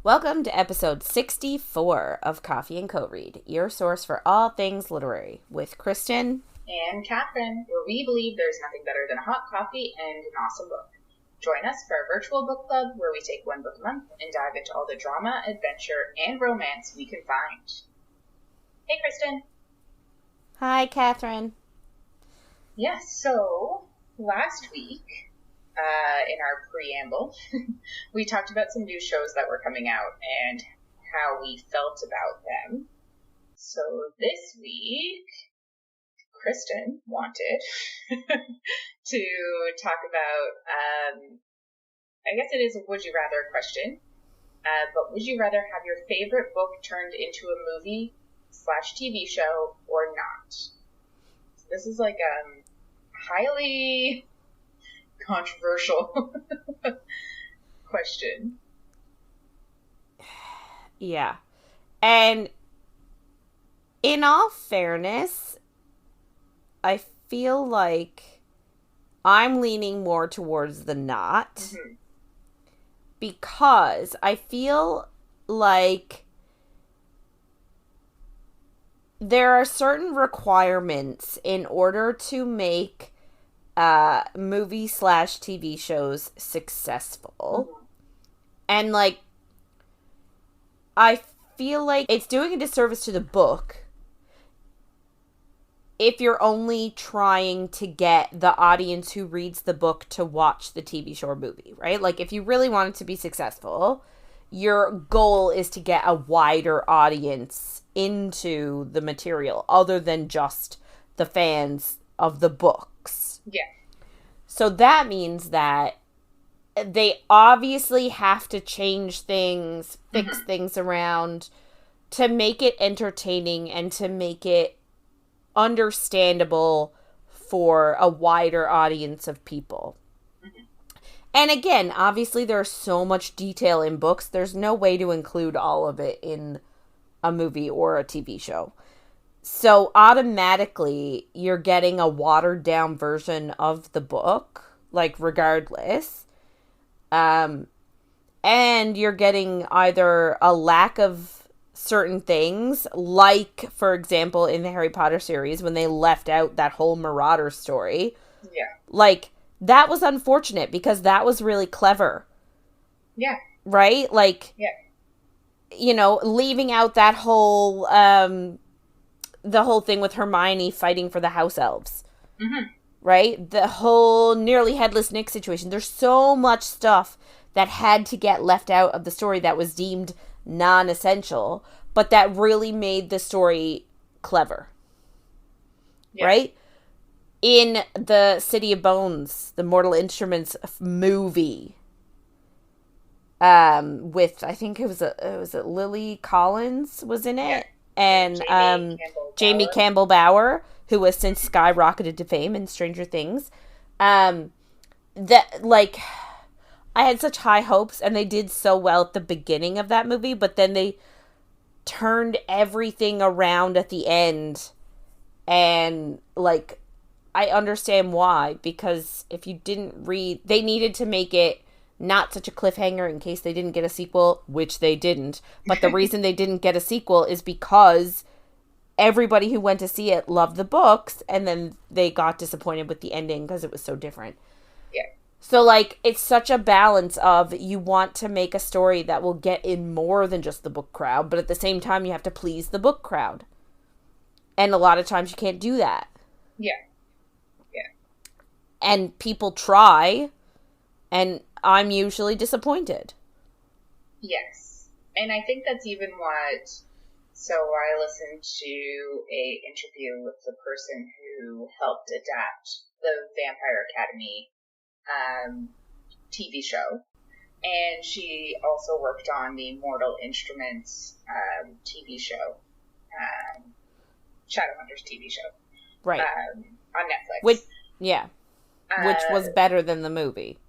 Welcome to episode 64 of Coffee and Co-Read, your source for all things literary, with Kristen and Catherine, where we believe there's nothing better than a hot coffee and an awesome book. Join us for our virtual book club, where we take one book a month and dive into all the drama, adventure, and romance we can find. Hey, Kristen. Hi, Catherine. Yes, so last week, in our preamble, we talked about some new shows that were coming out and how we felt about them. So this week, Kristen wanted to talk about, I guess it is a would you rather question, but would you rather have your favorite book turned into a movie / TV show or not? So this is like a highly controversial question. Yeah. And in all fairness, I feel like I'm leaning more towards the not. Mm-hmm. Because I feel like there are certain requirements in order to make movie / TV shows successful. Mm-hmm. And, like, I feel like it's doing a disservice to the book if you're only trying to get the audience who reads the book to watch the TV show or movie, right? Like, if you really want it to be successful, your goal is to get a wider audience into the material other than just the fans of the books. Yeah. So that means that they obviously have to change things, fix mm-hmm. things around to make it entertaining and to make it understandable for a wider audience of people. Mm-hmm. And again, obviously there's so much detail in books, there's no way to include all of it in a movie or a TV show. So automatically you're getting a watered down version of the book, like regardless. And you're getting either a lack of certain things, like, for example, in the Harry Potter series, when they left out that whole Marauder story. Yeah. Like, that was unfortunate because that was really clever. Yeah. Right? Like, yeah. You know, leaving out that whole, the whole thing with Hermione fighting for the house elves. Mm-hmm. Right? The whole nearly headless Nick situation. There's so much stuff that had to get left out of the story that was deemed non-essential, but that really made the story clever. Yeah. Right? In the City of Bones, the Mortal Instruments movie, with, I think it was Lily Collins was in it, yeah. And Jamie Campbell Bower, who has since skyrocketed to fame in Stranger Things. That, like, I had such high hopes, and they did so well at the beginning of that movie, but then they turned everything around at the end, and, like, I understand why, because if you didn't read, they needed to make it not such a cliffhanger in case they didn't get a sequel, which they didn't, but the reason they didn't get a sequel is because everybody who went to see it loved the books, and then they got disappointed with the ending because it was so different. Yeah. So, like, it's such a balance of you want to make a story that will get in more than just the book crowd, but at the same time, you have to please the book crowd. And a lot of times you can't do that. Yeah. Yeah. And people try, and I'm usually disappointed. Yes. And I think that's even what... So I listened to a interview with the person who helped adapt the Vampire Academy TV show, and she also worked on the Mortal Instruments TV show, Shadowhunters TV show, right, on Netflix. Which was better than the movie.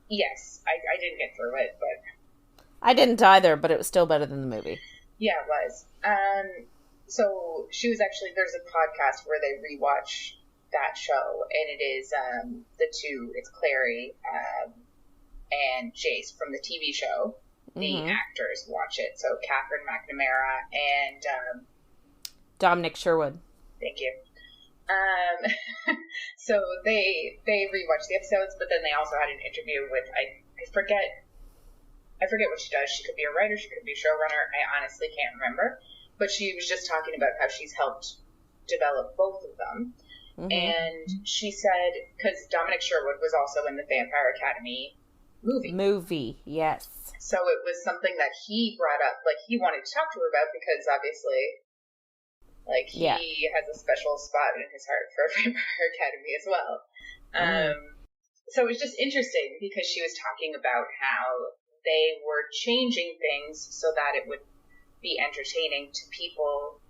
Yes, I didn't get through it, but I didn't either, but it was still better than the movie. Yeah, it was. So she was actually, there's a podcast where they rewatch that show, and it is the two, it's Clary and Jace from the TV show. the actors watch it. So Catherine McNamara and Dominic Sherwood. Thank you. So they rewatched the episodes, but then they also had an interview with I forget what she does. She could be a writer, she could be a showrunner. I honestly can't remember. But she was just talking about how she's helped develop both of them. And she said, because Dominic Sherwood was also in the Vampire Academy movie. Yes. So it was something that he brought up, like he wanted to talk to her about, because obviously, like, he has a special spot in his heart for Vampire Academy as well. So it was just interesting because she was talking about how they were changing things so that it would be entertaining to people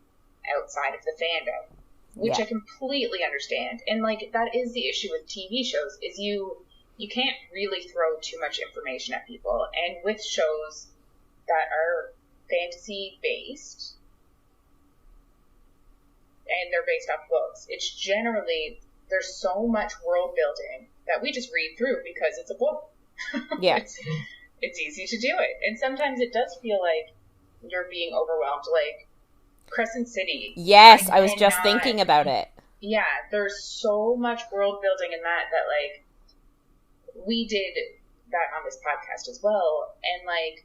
outside of the fandom, which I completely understand. And like, that is the issue with TV shows, is you can't really throw too much information at people. And with shows that are fantasy based and they're based off books, it's generally, there's so much world building that we just read through because it's a book. Yeah. It's easy to do it. And sometimes it does feel like you're being overwhelmed, like Crescent City. Yes, I was just thinking about it. Yeah, there's so much world building in that like, we did that on this podcast as well. And like,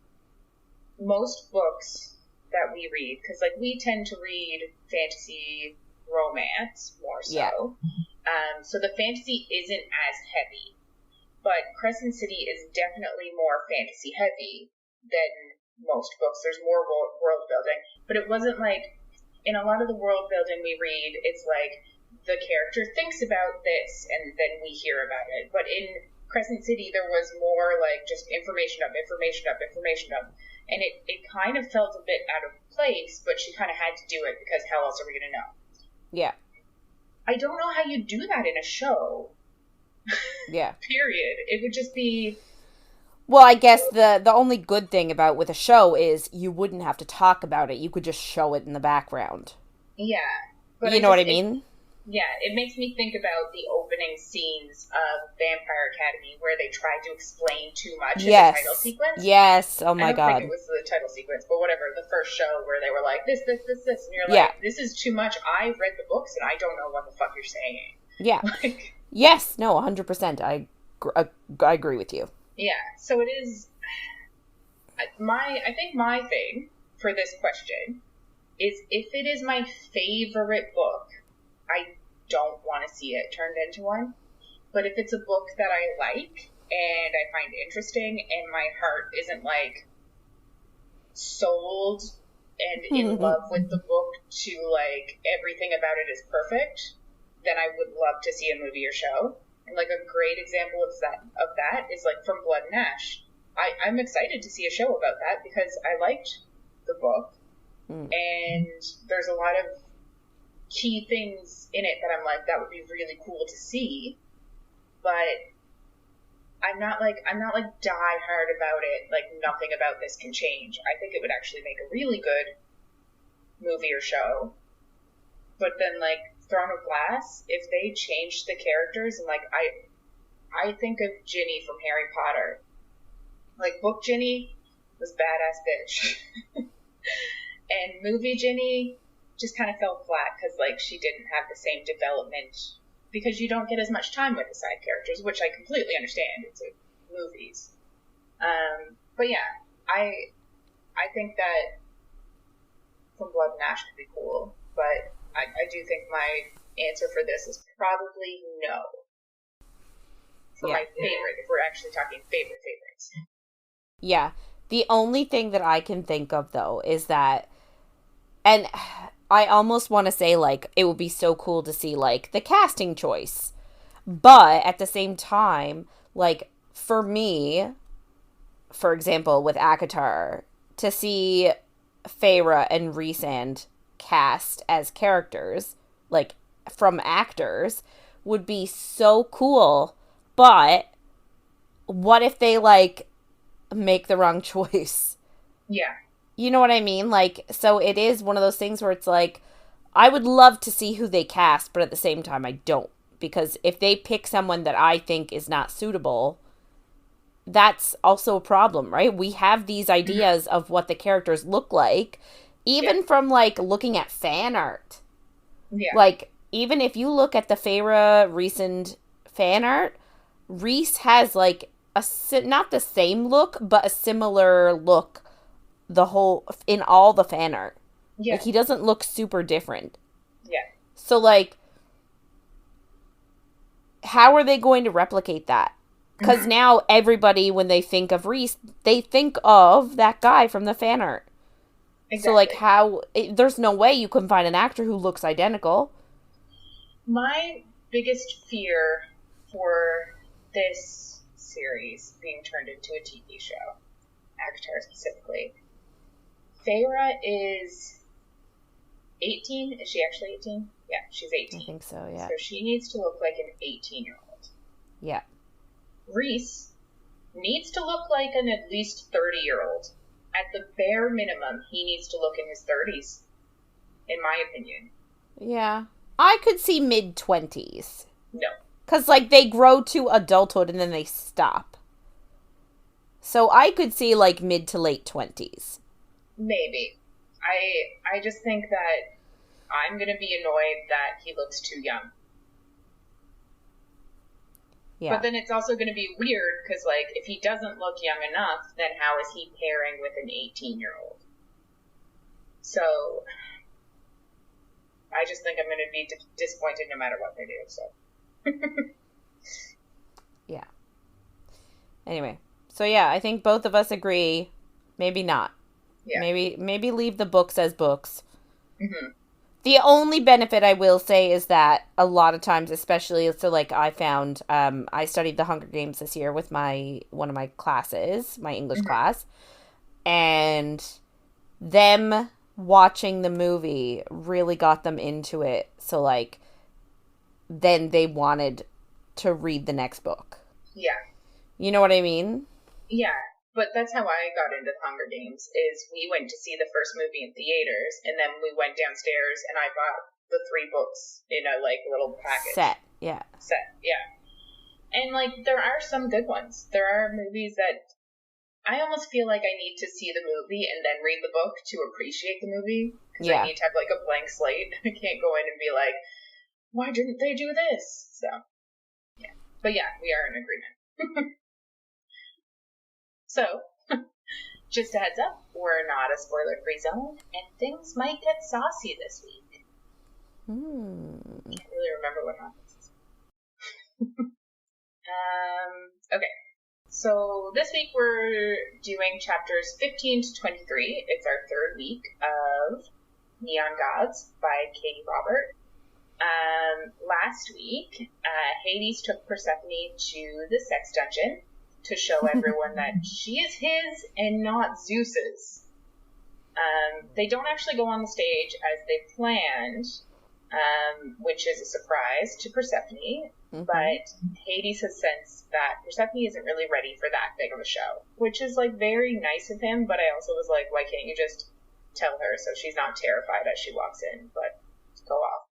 most books that we read, because like, we tend to read fantasy romance more so. So the fantasy isn't as heavy. But Crescent City is definitely more fantasy heavy than most books. There's more world building. But it wasn't like, in a lot of the world building we read, it's like the character thinks about this and then we hear about it. But in Crescent City, there was more like just information up. And it kind of felt a bit out of place, but she kind of had to do it because how else are we going to know? Yeah. I don't know how you do that in a show. Yeah. Period. It would just be... Well, I guess the only good thing about with a show is you wouldn't have to talk about it. You could just show it in the background. Yeah. But you know what I mean? Yeah, it makes me think about the opening scenes of Vampire Academy where they tried to explain too much in the title sequence. Yes. Oh my God. I don't think it was the title sequence, but whatever. The first show where they were like, this. And you're like, this is too much. I read the books and I don't know what the fuck you're saying. Yeah. Like, yes. No, 100%. I agree with you. Yeah. So it is... I think my thing for this question is, if it is my favorite book, I don't want to see it turned into one. But if it's a book that I like and I find interesting and my heart isn't like sold and in love with the book to like everything about it is perfect, then I would love to see a movie or show. And like a great example of that is like From Blood and Ash. I'm excited to see a show about that because I liked the book and there's a lot of key things in it that I'm like, that would be really cool to see, but I'm not like die hard about it, like nothing about this can change. I think it would actually make a really good movie or show. But then like Throne of Glass, if they changed the characters, and like I think of Ginny from Harry Potter. Like book Ginny was badass bitch. And movie Ginny just kind of fell flat because like she didn't have the same development because you don't get as much time with the side characters, which I completely understand. It's movies. But yeah, I think that From Blood and Ash could be cool, but I do think my answer for this is probably no. For my favorite, if we're actually talking favorites. Yeah. The only thing that I can think of, though, is that, and I almost want to say, like, it would be so cool to see, like, the casting choice. But at the same time, like, for me, for example, with ACOTAR, to see Feyre and Rhysand cast as characters, like, from actors, would be so cool. But what if they, like, make the wrong choice? Yeah. You know what I mean? Like, so it is one of those things where it's like, I would love to see who they cast, but at the same time, I don't. Because if they pick someone that I think is not suitable, that's also a problem, right? We have these ideas of what the characters look like, even from, like, looking at fan art. Yeah. Like, even if you look at the Feyre recent fan art, Rhys has, like, not the same look, but a similar look in all the fan art. Yeah. Like, he doesn't look super different. Yeah. So, like, how are they going to replicate that? Because now everybody, when they think of Rhys, they think of that guy from the fan art. Exactly. So, like, there's no way you can find an actor who looks identical. My biggest fear for this series being turned into a TV show, Avatar specifically, Feyre is 18. Is she actually 18? Yeah, she's 18. I think so, yeah. So she needs to look like an 18-year-old. Yeah. Rhys needs to look like an at least 30-year-old. At the bare minimum, he needs to look in his 30s, in my opinion. Yeah. I could see mid-20s. No. Because, like, they grow to adulthood and then they stop. So I could see, like, mid to late 20s. Maybe. I just think that I'm going to be annoyed that he looks too young. Yeah. But then it's also going to be weird because, like, if he doesn't look young enough, then how is he pairing with an 18-year-old? So, I just think I'm going to be disappointed no matter what they do, so. Yeah. Anyway. So, yeah, I think both of us agree. Maybe not. Yeah. Maybe leave the books as books. Mm-hmm. The only benefit I will say is that a lot of times, especially, so like I found, I studied the Hunger Games this year with one of my classes, my English class, and them watching the movie really got them into it. So like, then they wanted to read the next book. Yeah. You know what I mean? Yeah. But that's how I got into Hunger Games, is we went to see the first movie in theaters, and then we went downstairs, and I bought the 3 books in a, like, little package. Set, yeah. And, like, there are some good ones. There are movies that I almost feel like I need to see the movie and then read the book to appreciate the movie, because I need to have, like, a blank slate. I can't go in and be like, why didn't they do this? So, yeah. But, yeah, we are in agreement. So, just a heads up, we're not a spoiler-free zone, and things might get saucy this week. Can't really remember what happens. Okay. So, this week we're doing chapters 15 to 23. It's our 3rd week of Neon Gods by Katee Robert. Last week, Hades took Persephone to the sex dungeon to show everyone that she is his and not Zeus's. They don't actually go on the stage as they planned, which is a surprise to Persephone, but Hades has sensed that Persephone isn't really ready for that big of a show, which is, like, very nice of him, but I also was like, why can't you just tell her so she's not terrified as she walks in, but go off.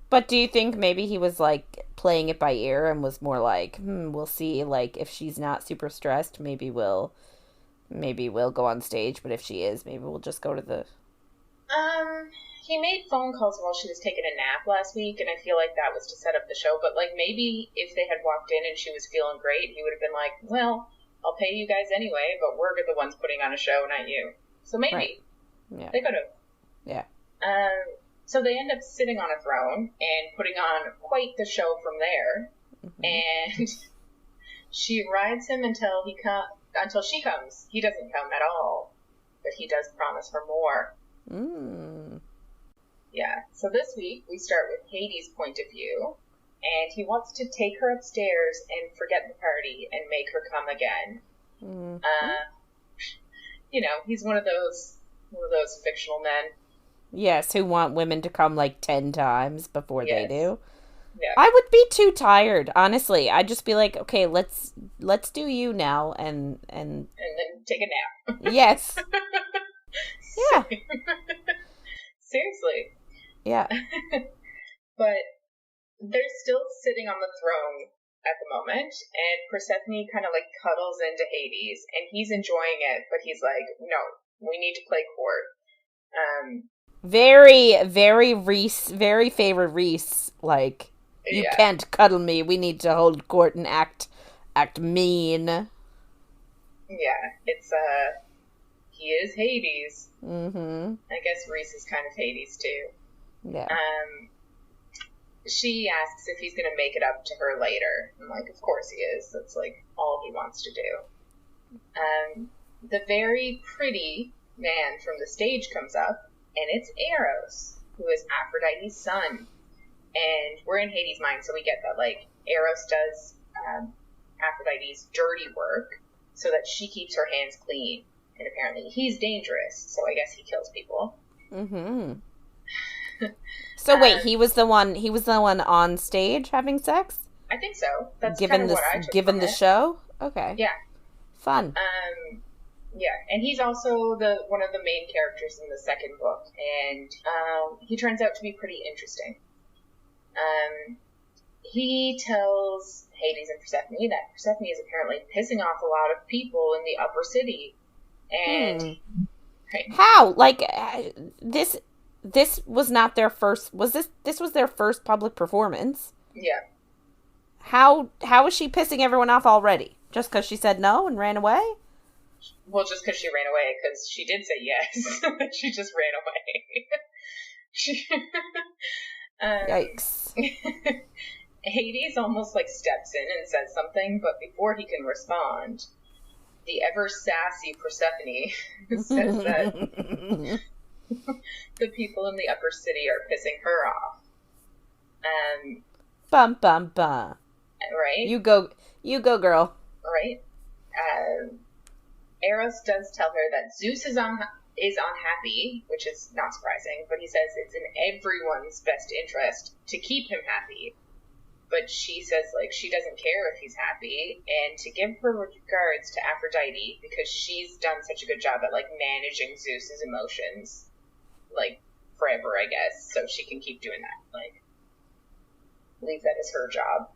But do you think maybe he was, like, playing it by ear and was more like, we'll see, like, if she's not super stressed, maybe we'll go on stage, but if she is, maybe we'll just go to the... He made phone calls while she was taking a nap last week, and I feel like that was to set up the show, but, like, maybe if they had walked in and she was feeling great, he would have been like, well, I'll pay you guys anyway, but we're the ones putting on a show, not you. So maybe. Right. Yeah. They could have. Yeah. So they end up sitting on a throne and putting on quite the show from there. And she rides him until she comes. He doesn't come at all, but he does promise her more. Yeah. So this week we start with Hades' point of view, and he wants to take her upstairs and forget the party and make her come again. You know, he's one of those fictional men. Yes, who want women to come like 10 times before they do. Yeah. I would be too tired, honestly. I'd just be like, okay, let's do you now and then take a nap. Yes. Yeah. Seriously. Yeah. But they're still sitting on the throne at the moment, and Persephone kind of like cuddles into Hades, and he's enjoying it, but he's like, no, we need to play court. Very, very Reese, very favorite Reese. Like, you Yeah. can't cuddle me. We need to hold court and act mean. Yeah, it's, he is Hades. Mm-hmm. I guess Reese is kind of Hades, too. Yeah. She asks if he's going to make it up to her later. I'm like, of course he is. That's, like, all he wants to do. The very pretty man from the stage comes up, and it's Eros, who is Aphrodite's son. And we're in Hades' mind, so we get that, like, Eros does Aphrodite's dirty work so that she keeps her hands clean. And apparently he's dangerous, so I guess he kills people. Mm-hmm. So wait, he was the one on stage having sex? I think so. That's given kind of what I took given from the it. show? Okay. Yeah. Fun. Yeah, and he's also one of the main characters in the second book, and he turns out to be pretty interesting. He tells Hades and Persephone that Persephone is apparently pissing off a lot of people in the upper city, and how? Like, this was not their first. This was their first public performance? Yeah. How is she pissing everyone off already? Just because she said no and ran away? Well, just because she ran away, because she did say yes. She just ran away. Yikes. Hades almost like steps in and says something, but before he can respond, the ever sassy Persephone says that the people in the upper city are pissing her off. Bum bum bum. Right? You go, girl. Right? Eros does tell her that Zeus is unhappy, which is not surprising, but he says it's in everyone's best interest to keep him happy. But she says, like, she doesn't care if he's happy, and to give her regards to Aphrodite, because she's done such a good job at, like, managing Zeus's emotions, like, forever, I guess, so she can keep doing that, like, leave that as her job.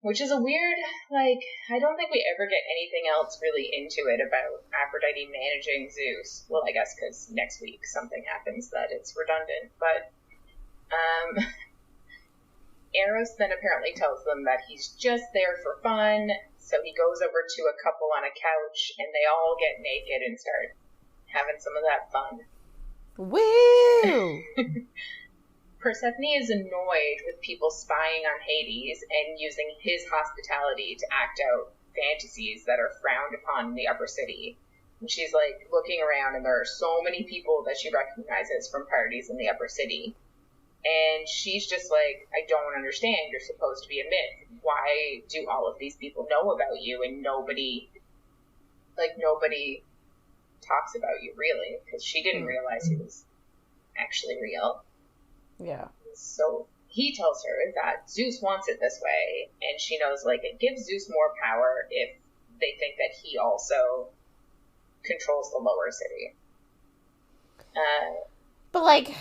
Which is a weird, like, I don't think we ever get anything else really into it about Aphrodite managing Zeus. Well, I guess because next week something happens that it's redundant, but, Eros then apparently tells them that he's just there for fun, so he goes over to a couple on a couch, and they all get naked and start having some of that fun. Woo! Persephone is annoyed with people spying on Hades and using his hospitality to act out fantasies that are frowned upon in the upper city. And she's, like, looking around, and there are so many people that she recognizes from parties in the upper city. And she's just like, I don't understand. You're supposed to be a myth. Why do all of these people know about you and nobody talks about you, really? Because she didn't realize he was actually real. Yeah. So he tells her that Zeus wants it this way, and she knows, like, it gives Zeus more power if they think that he also controls the lower city. But, like,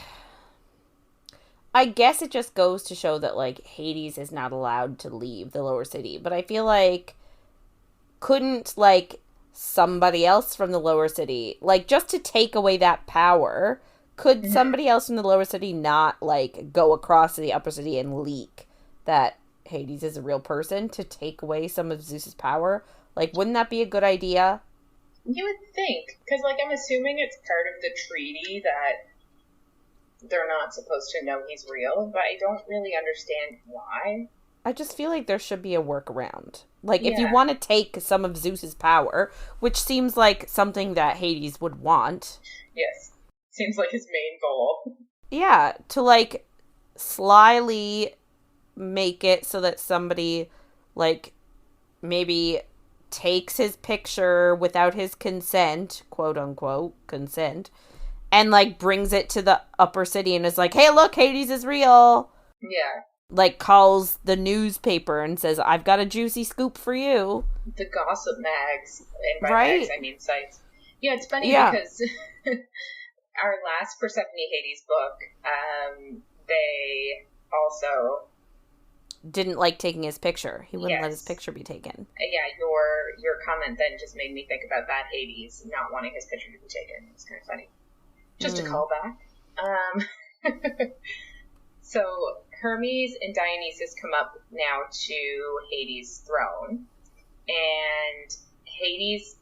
I guess it just goes to show that, like, Hades is not allowed to leave the lower city. But I feel like, couldn't, like, somebody else from the lower city, like, just to take away that power, could somebody else from the lower city not, like, go across to the upper city and leak that Hades is a real person to take away some of Zeus's power? Like, wouldn't that be a good idea? You would think, because, like, I'm assuming it's part of the treaty that they're not supposed to know he's real, but I don't really understand why. I just feel like there should be a workaround. Like, if you want to take some of Zeus's power, which seems like something that Hades would want. Yes. Seems like his main goal. Yeah, to, like, slyly make it so that somebody, like, maybe takes his picture without his consent, quote-unquote, consent, and, like, brings it to the upper city and is like, hey, look, Hades is real. Yeah. Like, calls the newspaper and says, I've got a juicy scoop for you. The gossip mags. And by mags, I mean sites. Yeah, it's funny because our last Persephone Hades book, they also didn't like taking his picture. He wouldn't let his Yes. picture be taken. Yeah, your comment then just made me think about that Hades not wanting his picture to be taken. It's kind of funny. Just a callback. So Hermes and Dionysus come up now to Hades' throne, and Hades,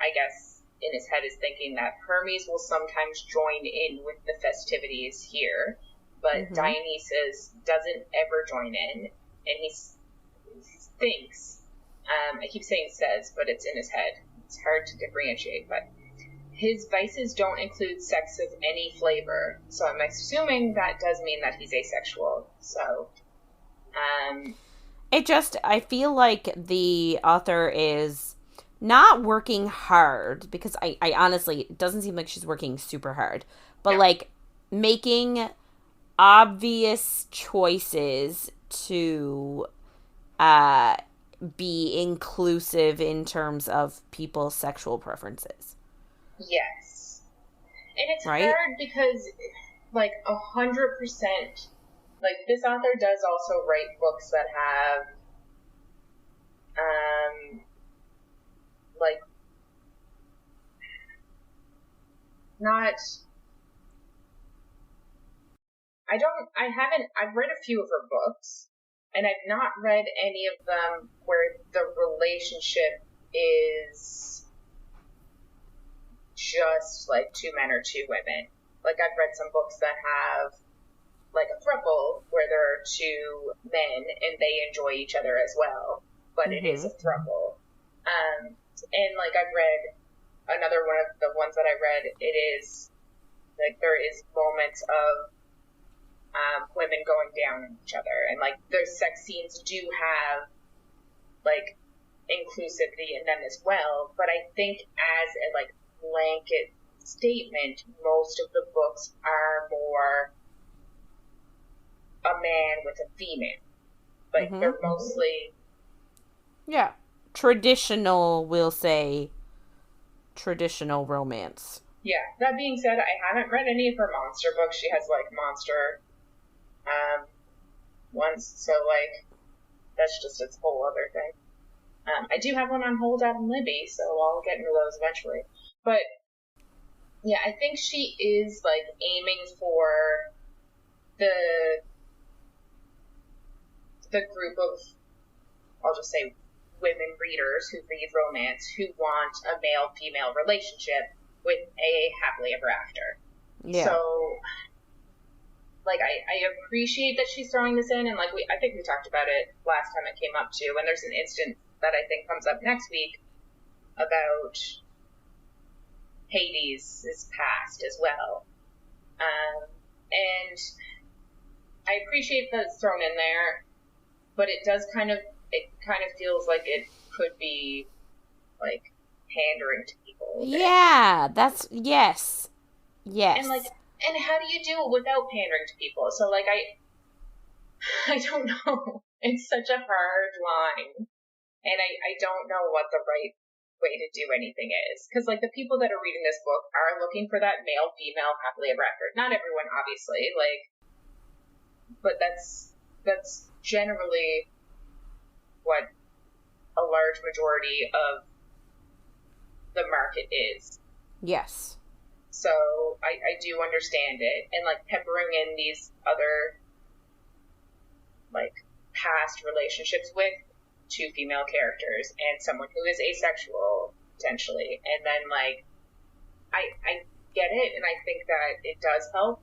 I guess, in his head is thinking that Hermes will sometimes join in with the festivities here, but Dionysus doesn't ever join in, and he thinks, I keep saying says, but it's in his head. It's hard to differentiate, but his vices don't include sex of any flavor, so I'm assuming that does mean that he's asexual. So, I feel like the author is not working hard, because I honestly, it doesn't seem like she's working super hard, but like making obvious choices to be inclusive in terms of people's sexual preferences. yes. And it's right? hard because, like, 100%, like, this author does also write books that have, like, not, I've read a few of her books, and I've not read any of them where the relationship is just, like, two men or two women. Like, I've read some books that have, like, a throuple where there are two men and they enjoy each other as well, but it is a throuple. And, like, I've read another one of the ones that I read, it is, like, there is moments of women going down on each other, and, like, those sex scenes do have, like, inclusivity in them as well, but I think as a, like, blanket statement, most of the books are more a man with a female. Like, they're mostly... Yeah. Traditional, we'll say, traditional romance. Yeah. That being said, I haven't read any of her monster books. She has, like, monster ones, so, like, that's just its whole other thing. I do have one on hold out in Libby, so I'll get into those eventually. But, yeah, I think she is, like, aiming for the group of, I'll just say, women readers who read romance who want a male-female relationship with a happily ever after. Yeah. So, like, I appreciate that she's throwing this in, and, like, I think we talked about it last time it came up, too, and there's an instance that I think comes up next week about Hades' past as well. And I appreciate that it's thrown in there, but it kind of feels like it could be, like, pandering to people. Yeah, that's, yes. Yes. And, like, and how do you do it without pandering to people? So, like, I don't know. It's such a hard line. And I don't know what the right way to do anything is. Because, like, the people that are reading this book are looking for that male-female happily ever after. Not everyone, obviously, like, but that's generally what a large majority of the market is. Yes. So I do understand it. And, like, peppering in these other, like, past relationships with two female characters and someone who is asexual, potentially. And then, like, I get it, and I think that it does help.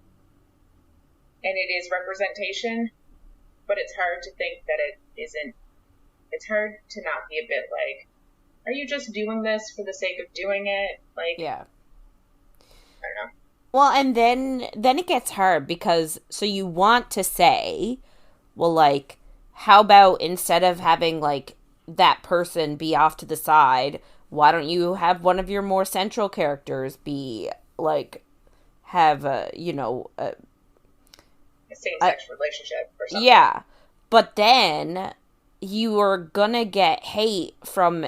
And it is representation, but it's hard to think that it isn't. It's hard to not be a bit like, are you just doing this for the sake of doing it? Like, yeah. I don't know. Well, and then it gets hard because, so you want to say, well, like, how about instead of having, like, that person be off to the side, why don't you have one of your more central characters be, like, have a, you know, a same-sex relationship or something. Yeah. But then you are gonna get hate from,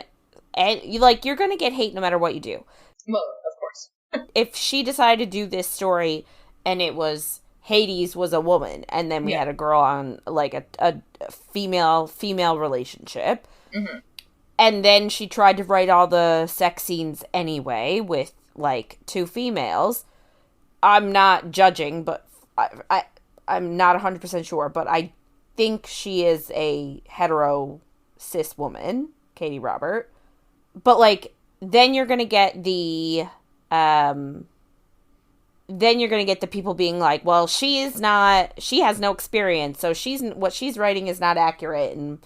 like, you're gonna get hate no matter what you do. Well, of course. If she decided to do this story and it was Hades was a woman, and then we had a girl on, like, a female relationship. Mm-hmm. And then she tried to write all the sex scenes anyway with, like, 2 females. I'm not judging, but I'm not 100% sure, but I think she is a hetero cis woman, Katee Robert. But, like, then you're going to get the people being like, well, she has no experience, so what she's writing is not accurate, and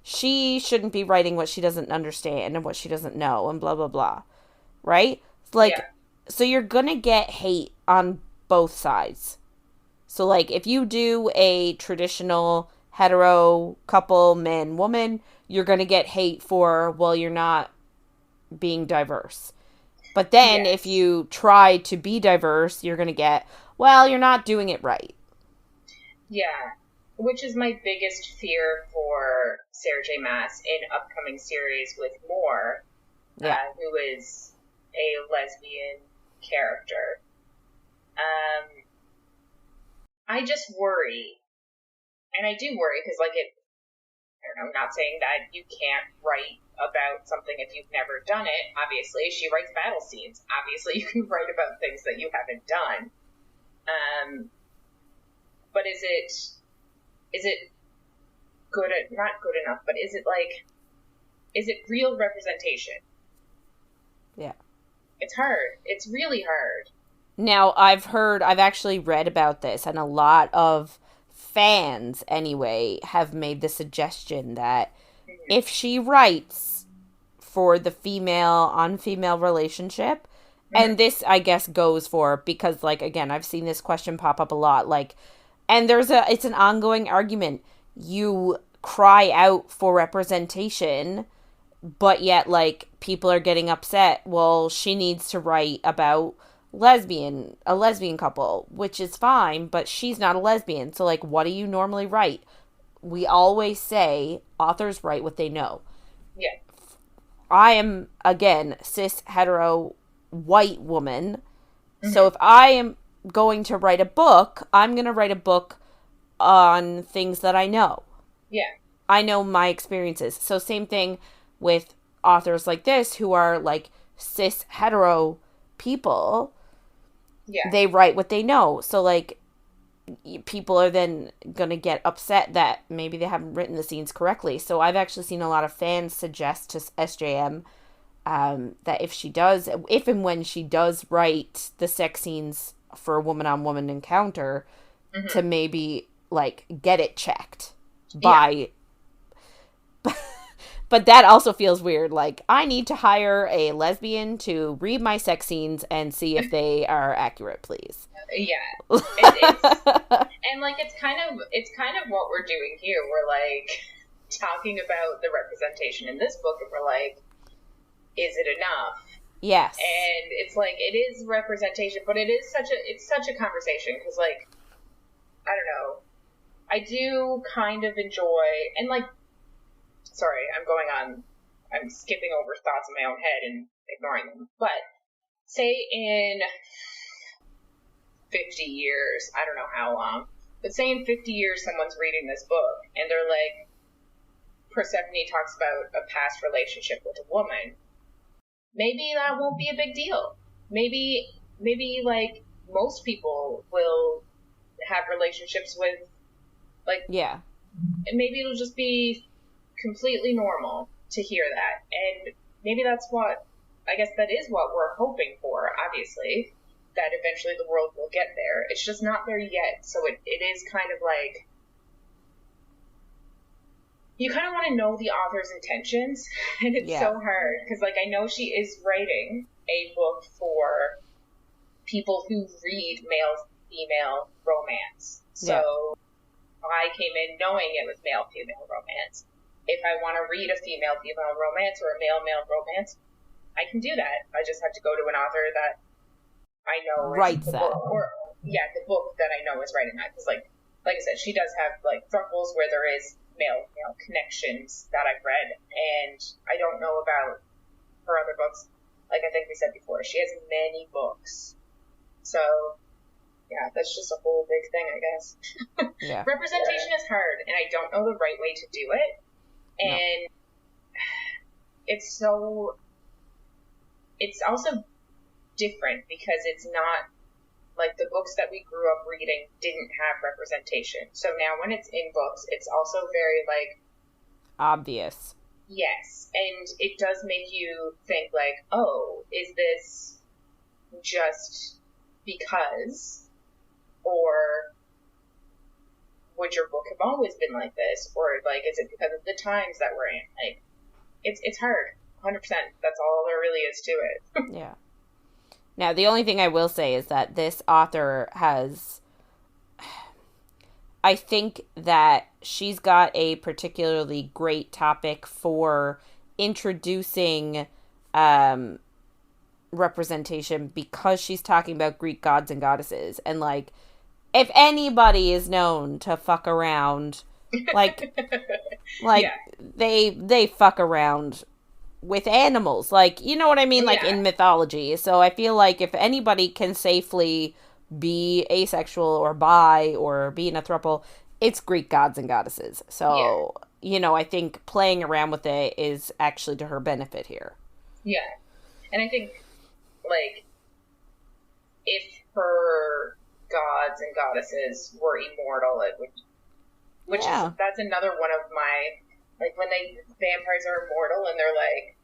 she shouldn't be writing what she doesn't understand and what she doesn't know, and blah, blah, blah. Right? Like, so you're gonna get hate on both sides. So, like, if you do a traditional hetero couple, man, woman, you're gonna get hate for, well, you're not being diverse. But then if you try to be diverse, you're gonna get, well, you're not doing it right. Yeah. Which is my biggest fear for Sarah J. Maas in upcoming series with Moore, who is a lesbian character. I just worry, and I do worry because, like, I don't know, I'm not saying that you can't write about something if you've never done it. Obviously, she writes battle scenes. Obviously, you can write about things that you haven't done. But is it good, not good enough, but is it real representation? Yeah. It's hard. It's really hard. Now, I've actually read about this, and a lot of fans, anyway, have made the suggestion that if she writes for the female-on-female relationship, and this, I guess, goes for, because, like, again, I've seen this question pop up a lot, like, and it's an ongoing argument. You cry out for representation, but yet, like, people are getting upset. Well, she needs to write about a lesbian couple, which is fine, but she's not a lesbian. So, like, what do you normally write? We always say authors write what they know. Yeah. I am, again, cis, hetero, white woman. So if I am going to write a book, I'm going to write a book on things that I know. Yeah. I know my experiences. So same thing with authors like this who are, like, cis, hetero people. Yeah. They write what they know. So, like, people are then going to get upset that maybe they haven't written the scenes correctly. So I've actually seen a lot of fans suggest to SJM that if and when she does write the sex scenes for a woman-on-woman encounter, to maybe, like, get it checked by... But that also feels weird. Like, I need to hire a lesbian to read my sex scenes and see if they are accurate, please. Yeah. And, like, it's kind of what we're doing here. We're, like, talking about the representation in this book, and we're like, is it enough? Yes. And it's like, it is representation, but it's such a conversation, because, like, I don't know, I do kind of enjoy, and, like, sorry, I'm skipping over thoughts in my own head and ignoring them, but say in 50 years, I don't know how long, but say in 50 years someone's reading this book, and they're like, Persephone talks about a past relationship with a woman, maybe that won't be a big deal. Maybe, like, most people will have relationships with, like... Yeah. And maybe it'll just be completely normal to hear that. And maybe that is what we're hoping for, obviously, that eventually the world will get there. It's just not there yet. So it is kind of like... You kind of want to know the author's intentions, and it's so hard, because, like, I know she is writing a book for people who read male-female romance. So I came in knowing it was male-female romance. If I want to read a female-female romance or a male-male romance, I can do that. I just have to go to an author that I know writes that. The book that I know is writing that. Because, like I said, she does have, like, thruples where there is male-female connections that I've read, and I don't know about her other books. Like I think we said before, she has many books. So yeah, that's just a whole big thing, I guess. Yeah. Representation is hard, and I don't know the right way to do it. And it's also different because it's not like the books that we grew up reading didn't have representation. So now when it's in books, it's also very like obvious. Yes, and it does make you think like, oh, is this just because, or would your book have always been like this, or like is it because of the times that we're in? Like, it's hard, 100%. That's all there really is to it. Yeah. Now, the only thing I will say is that this author has, I think that she's got a particularly great topic for introducing representation because she's talking about Greek gods and goddesses. And, like, if anybody is known to fuck around, like, Yeah. they fuck around with animals, like, you know what I mean, like in mythology. So I feel like if anybody can safely be asexual or bi or be in a throuple, it's Greek gods and goddesses. So you know, I think playing around with it is actually to her benefit here. Yeah, and I think like if her gods and goddesses were immortal, it would, which is that's another one of my, like, when vampires are immortal and they're like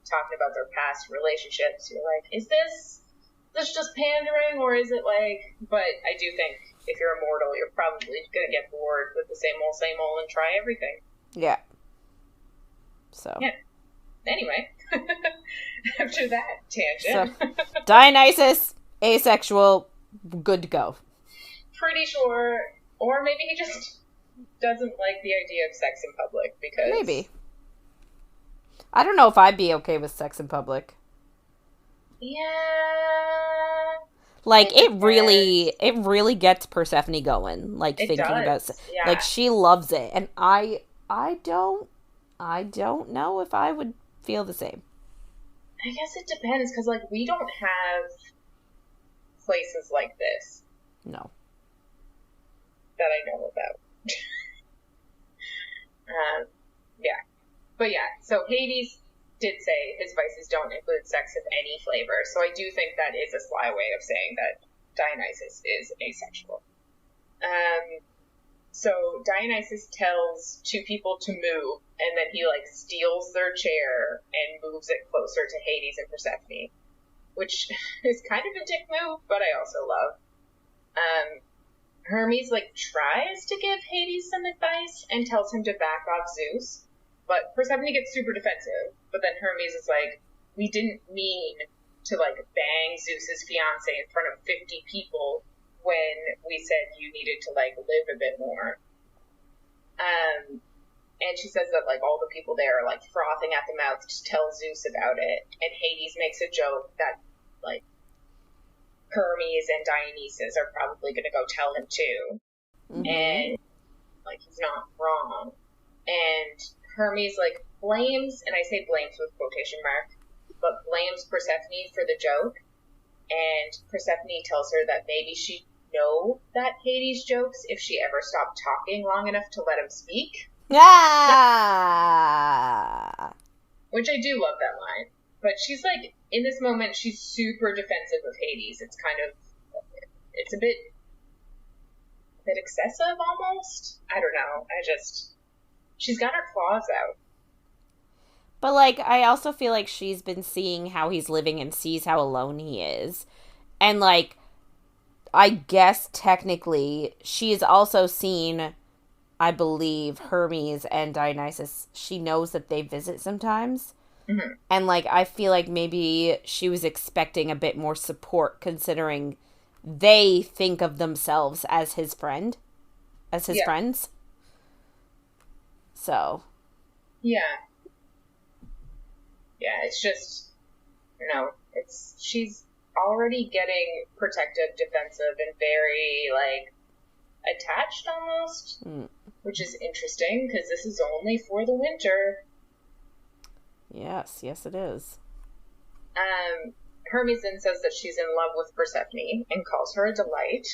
talking about their past relationships, you're like, is this just pandering, or is it like, but I do think if you're immortal, you're probably gonna get bored with the same old and try everything. Yeah. So. Yeah. Anyway, after that tangent. So, Dionysus, asexual, good to go. Pretty sure, or maybe he just doesn't like the idea of sex in public, because... Maybe. I don't know if I'd be okay with sex in public. Yeah. Like, it really gets Persephone going, like, thinking about like, she loves it, and I don't know if I would feel the same. I guess it depends, because, like, we don't have places like this. No. That I know about. Yeah. But yeah, so Hades did say his vices don't include sex of any flavor, so I do think that is a sly way of saying that Dionysus is asexual. So Dionysus tells two people to move, and then he, like, steals their chair and moves it closer to Hades and Persephone, which is kind of a dick move, but I also love. Hermes, like, tries to give Hades some advice and tells him to back off Zeus, but Persephone gets super defensive. But then Hermes is like, we didn't mean to, like, bang Zeus's fiancé in front of 50 people when we said you needed to, like, live a bit more. And she says that, like, all the people there are, like, frothing at the mouth to tell Zeus about it. And Hades makes a joke that, like, Hermes and Dionysus are probably going to go tell him too. Mm-hmm. And, like, he's not wrong. And Hermes, like, blames, and I say blames with quotation mark, but blames Persephone for the joke. And Persephone tells her that maybe she'd know that Hades jokes if she ever stopped talking long enough to let him speak. Ah! Which I do love that line. But she's, like, in this moment, she's super defensive of Hades. It's kind of, it's a bit excessive, almost. I don't know. She's got her claws out. But, like, I also feel like she's been seeing how he's living and sees how alone he is. And, like, I guess technically she has also seen, I believe, Hermes and Dionysus. She knows that they visit sometimes. Mm-hmm. And, like, I feel like maybe she was expecting a bit more support, considering they think of themselves as his friend, as his friends. So. Yeah. Yeah, it's just, you know, she's already getting protective, defensive, and very, like, attached almost, which is interesting, because this is only for the winter. Yes, it is. Hermes then says that she's in love with Persephone and calls her a delight,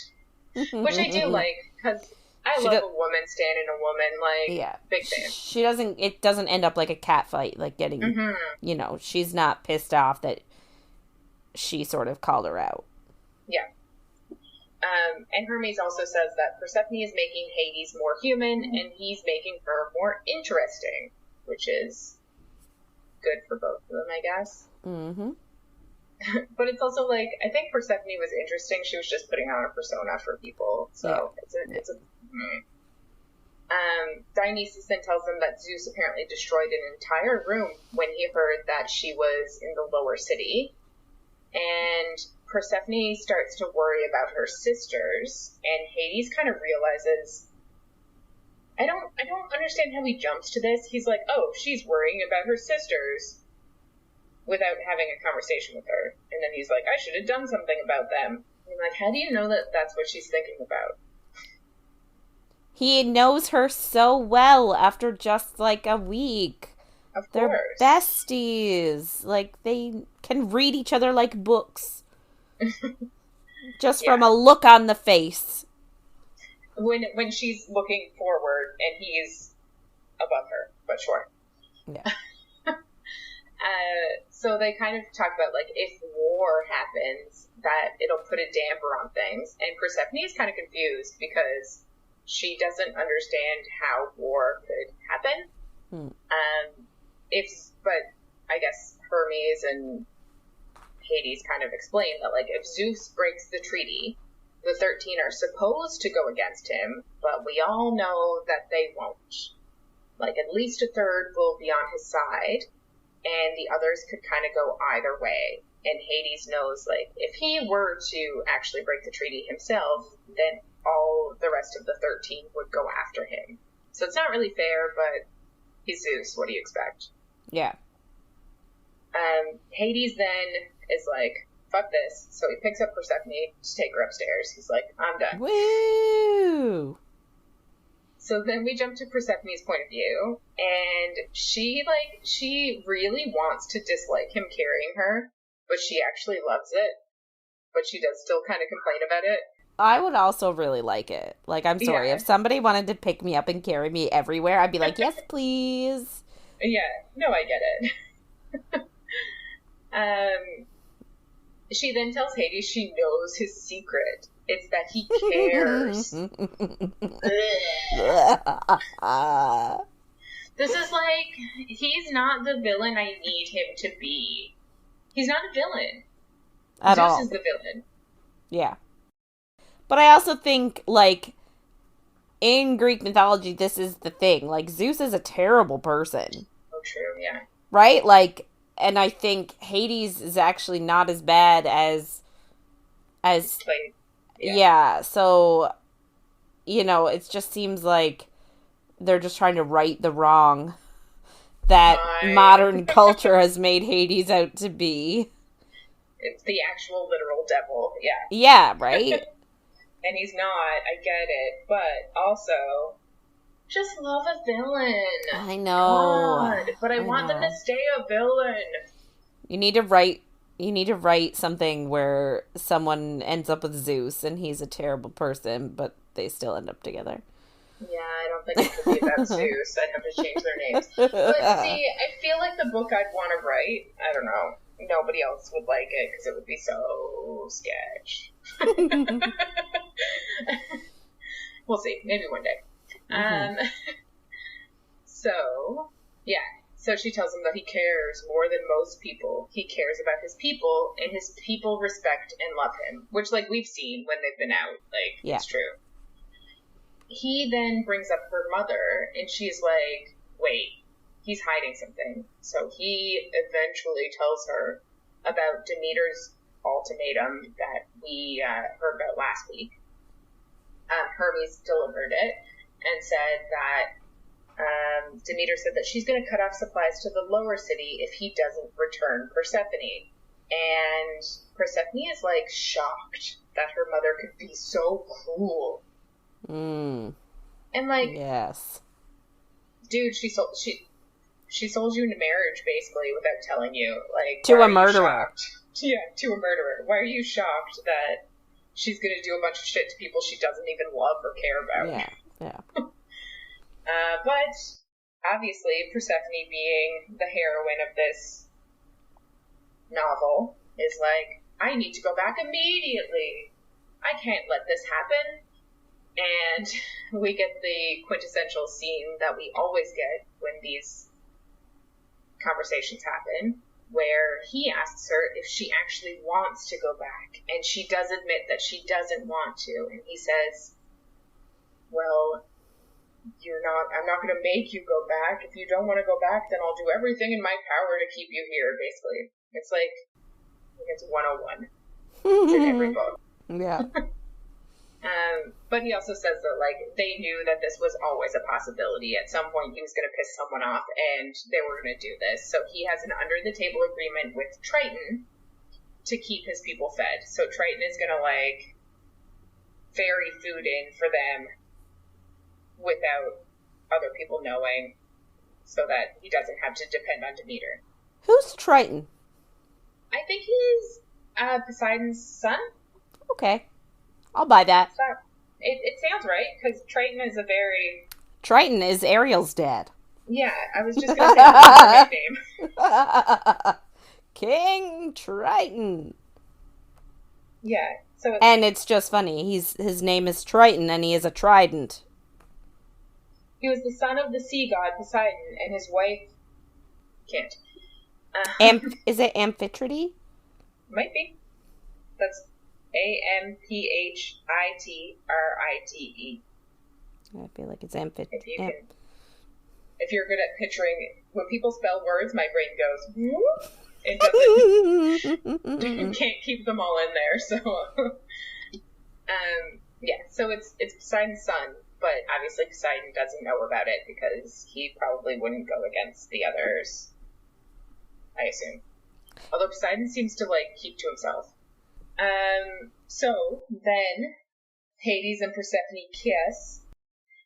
which I do like, because I love a woman standing a woman, like, yeah. big fan. It doesn't end up like a cat fight, like getting, she's not pissed off that she sort of called her out. Yeah. And Hermes also says that Persephone is making Hades more human, and he's making her more interesting, which is good for both of them, I guess. Mm-hmm. But it's also like, I think Persephone was interesting. She was just putting on a persona for people. So Dionysus then tells them that Zeus apparently destroyed an entire room when he heard that she was in the lower city. And Persephone starts to worry about her sisters, and Hades kind of realizes, I don't understand how he jumps to this. He's like, oh, she's worrying about her sisters, without having a conversation with her. And then he's like, I should have done something about them. And I'm like, how do you know that that's what she's thinking about? He knows her so well after just like a week. Of course. They're besties. Like, they can read each other like books. Just from a look on the face. When she's looking forward and he's above her, but sure. Yeah. So they kind of talk about, like, if war happens, that it'll put a damper on things. And Persephone is kind of confused because she doesn't understand how war could happen. But I guess Hermes and Hades kind of explain that, like, if Zeus breaks the treaty, the 13 are supposed to go against him, but we all know that they won't. Like, at least a third will be on his side, and the others could kind of go either way. And Hades knows, like, if he were to actually break the treaty himself, then all the rest of the 13 would go after him. So it's not really fair, but he's Zeus. What do you expect? Yeah. Hades then is like, fuck this. So he picks up Persephone to take her upstairs. He's like, I'm done. Woo! So then we jump to Persephone's point of view, and she really wants to dislike him carrying her, but she actually loves it. But she does still kind of complain about it. I would also really like it. Like, I'm sorry, if somebody wanted to pick me up and carry me everywhere, I'd be like, yes, please. Yeah, no, I get it. She then tells Hades she knows his secret. It's that he cares. This is like, he's not the villain I need him to be. He's not a villain. At all. Zeus is the villain. Yeah. But I also think, like, in Greek mythology, this is the thing. Like, Zeus is a terrible person. Oh, true, yeah. Right? Like, and I think Hades is actually not as bad as yeah, so, it just seems like they're just trying to right the wrong that modern culture has made Hades out to be. It's the actual literal devil, yeah. Yeah, right? And he's not, I get it, but also, just love a villain. I know. God, but I want them to stay a villain. You need to write something where someone ends up with Zeus and he's a terrible person, but they still end up together. Yeah, I don't think it could be about Zeus. I'd have to change their names. But see, I feel like the book I'd want to write, I don't know, nobody else would like it because it would be so sketch. We'll see. Maybe one day. So, yeah. So she tells him that he cares more than most people. He cares about his people, and his people respect and love him. Which, like, we've seen when they've been out. Like, it's true. He then brings up her mother, and she's like, wait, he's hiding something. So he eventually tells her about Demeter's ultimatum that we heard about last week. Hermes delivered it and said that Demeter said that she's going to cut off supplies to the lower city if he doesn't return Persephone. And Persephone is, like, shocked that her mother could be so cruel. And, like... Yes. Dude, she sold you into marriage, basically, without telling you. Like, to a murderer. to a murderer. Why are you shocked that she's going to do a bunch of shit to people she doesn't even love or care about? Yeah. But obviously, Persephone, being the heroine of this novel, is like, I need to go back immediately. I can't let this happen. And we get the quintessential scene that we always get when these conversations happen, where he asks her if she actually wants to go back, and she does admit that she doesn't want to, and he says, well, I'm not going to make you go back. If you don't want to go back, then I'll do everything in my power to keep you here, basically. It's like, it's 101. It's in every book. Yeah. But he also says that, like, they knew that this was always a possibility. At some point, he was going to piss someone off, and they were going to do this. So he has an under-the-table agreement with Triton to keep his people fed. So Triton is going to, like, ferry food in for them without other people knowing, so that he doesn't have to depend on Demeter. Who's Triton? I think he's Poseidon's son. Okay. I'll buy that. So, it sounds right, because Triton is a very... Triton is Ariel's dad. Yeah, I was just going to say that's his name. King Triton. Yeah, so and it's just funny. His name is Triton, and he is a trident. He was the son of the sea god Poseidon, and his wife... Can't. Is it Amphitrite? Might be. That's Amphitrite. I feel like it's Amphitrite. If you're good at picturing, when people spell words, my brain goes, whoop, it doesn't, you can't keep them all in there, so, yeah, so it's Poseidon's son, but obviously Poseidon doesn't know about it, because he probably wouldn't go against the others, I assume. Although Poseidon seems to, like, keep to himself. So then Hades and Persephone kiss,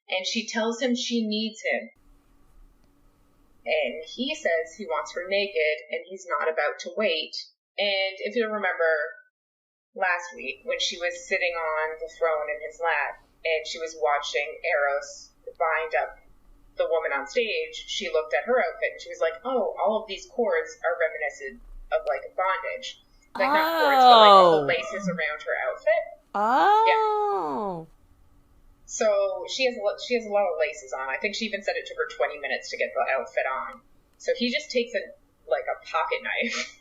and she tells him she needs him. And he says he wants her naked, and he's not about to wait. And if you remember last week, when she was sitting on the throne in his lap, and she was watching Eros bind up the woman on stage, she looked at her outfit, and she was like, oh, all of these cords are reminiscent of, like, bondage. Like, not cords, but, like, all the laces around her outfit. Oh. Yeah. So she has a lot of laces on. I think she even said it took her 20 minutes to get the outfit on. So he just takes a pocket knife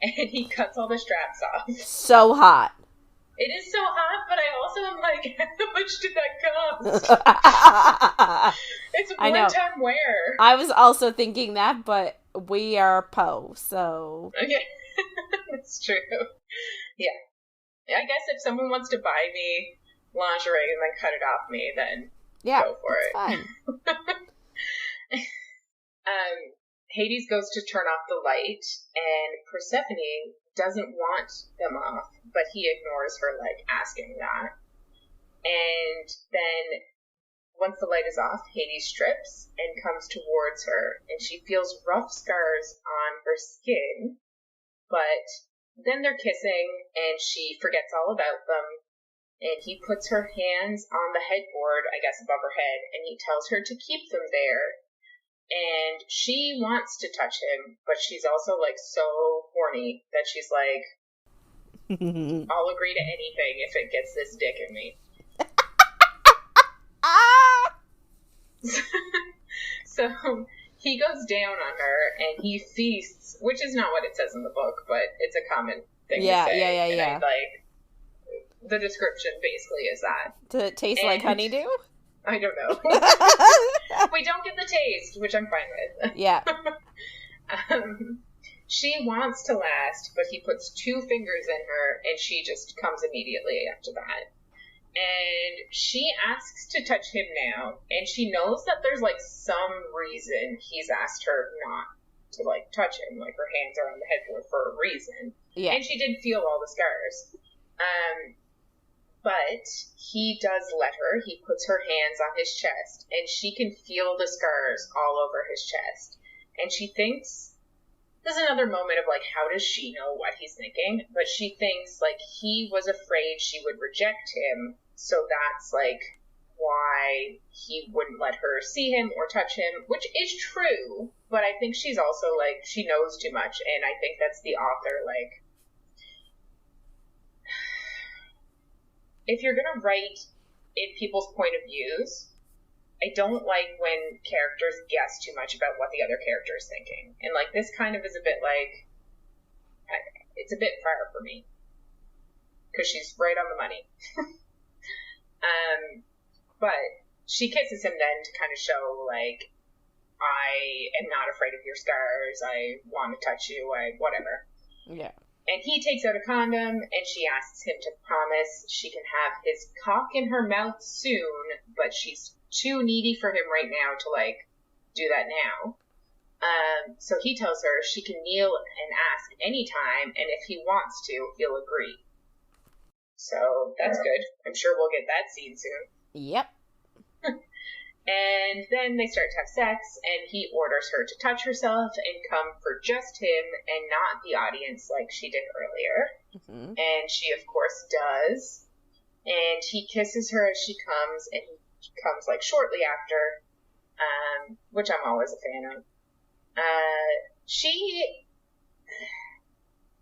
and he cuts all the straps off. So hot. It is so hot, but I also am like, how much did that cost? It's a one-time wear. I was also thinking that, but we are Poe, so... Okay. That's true. Yeah. I guess if someone wants to buy me lingerie and then cut it off me, then go for it. Fine. Hades goes to turn off the light, and Persephone doesn't want them off, but he ignores her, like, asking that. And then, once the light is off, Hades strips and comes towards her, and she feels rough scars on her skin, but then they're kissing, and she forgets all about them, and he puts her hands on the headboard, I guess above her head, and he tells her to keep them there. And she wants to touch him, but she's also, like, so horny that she's like, I'll agree to anything if it gets this dick in me. So he goes down on her, and he feasts, which is not what it says in the book, but it's a common thing to say. Yeah. The description basically is that. Does it taste like honeydew? I don't know. We don't get the taste, which I'm fine with. Yeah. She wants to last, but he puts 2 fingers in her, and she just comes immediately after that. And she asks to touch him now, and she knows that there's, like, some reason he's asked her not to, like, touch him. Like, her hands are on the headboard for a reason. Yeah. And she did feel all the scars. But he does let her. He puts her hands on his chest, and she can feel the scars all over his chest. And she thinks There's another moment of, like, how does she know what he's thinking? But she thinks, like, he was afraid she would reject him, so that's, like, why he wouldn't let her see him or touch him, which is true, but I think she's also, like, she knows too much, and I think that's the author, like, if you're gonna write in people's point of views, I don't like when characters guess too much about what the other character is thinking. And, like, this kind of is a bit, like, it's a bit far for me. Because she's right on the money. But she kisses him then to kind of show, like, I am not afraid of your scars, I want to touch you, whatever. Yeah. And he takes out a condom, and she asks him to promise she can have his cock in her mouth soon, but she's too needy for him right now to, like, do that now. So he tells her she can kneel and ask anytime, and if he wants to, he'll agree. So that's good. I'm sure we'll get that scene soon. Yep. And then they start to have sex, and he orders her to touch herself and come for just him and not the audience like she did earlier. Mm-hmm. And she, of course, does. And he kisses her as she comes, and he comes, like, shortly after, which I'm always a fan of.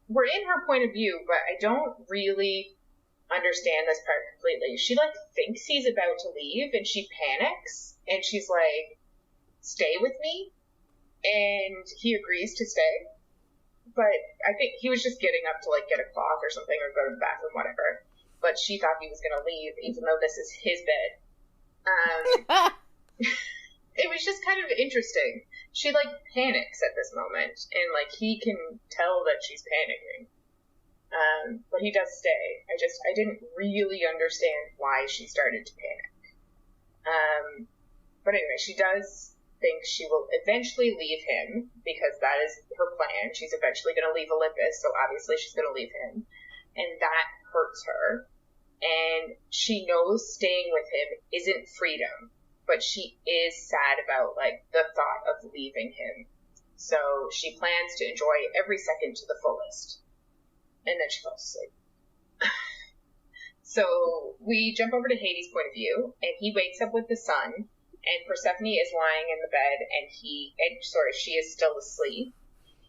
We're in her point of view, but I don't really understand this part completely. She, like, thinks he's about to leave, and she panics, and she's like, stay with me? And he agrees to stay. But I think he was just getting up to, like, get a cloth or something, or go to the bathroom, whatever. But she thought he was going to leave, even though this is his bed. It was just kind of interesting. She, like, panics at this moment, and, like, he can tell that she's panicking. But he does stay. I didn't really understand why she started to panic. But anyway, she does think she will eventually leave him, because that is her plan. She's eventually going to leave Olympus, so obviously she's going to leave him. And that hurts her. And she knows staying with him isn't freedom, but she is sad about, like, the thought of leaving him. So she plans to enjoy every second to the fullest. And then she falls asleep. So we jump over to Hades' point of view, and he wakes up with the sun, and Persephone is lying in the bed, and she is still asleep.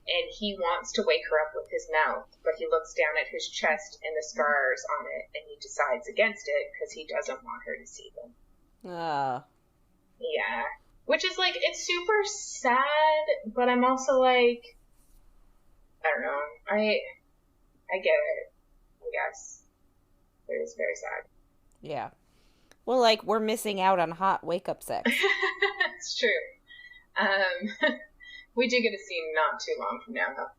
And he wants to wake her up with his mouth, but he looks down at his chest and the scars on it, and he decides against it because he doesn't want her to see them. Yeah. Which is, like, it's super sad, but I'm also like, I don't know. I get it, I guess. It is very sad. Yeah. Well, like, we're missing out on hot wake-up sex. It's true. We do get a scene not too long from now, though.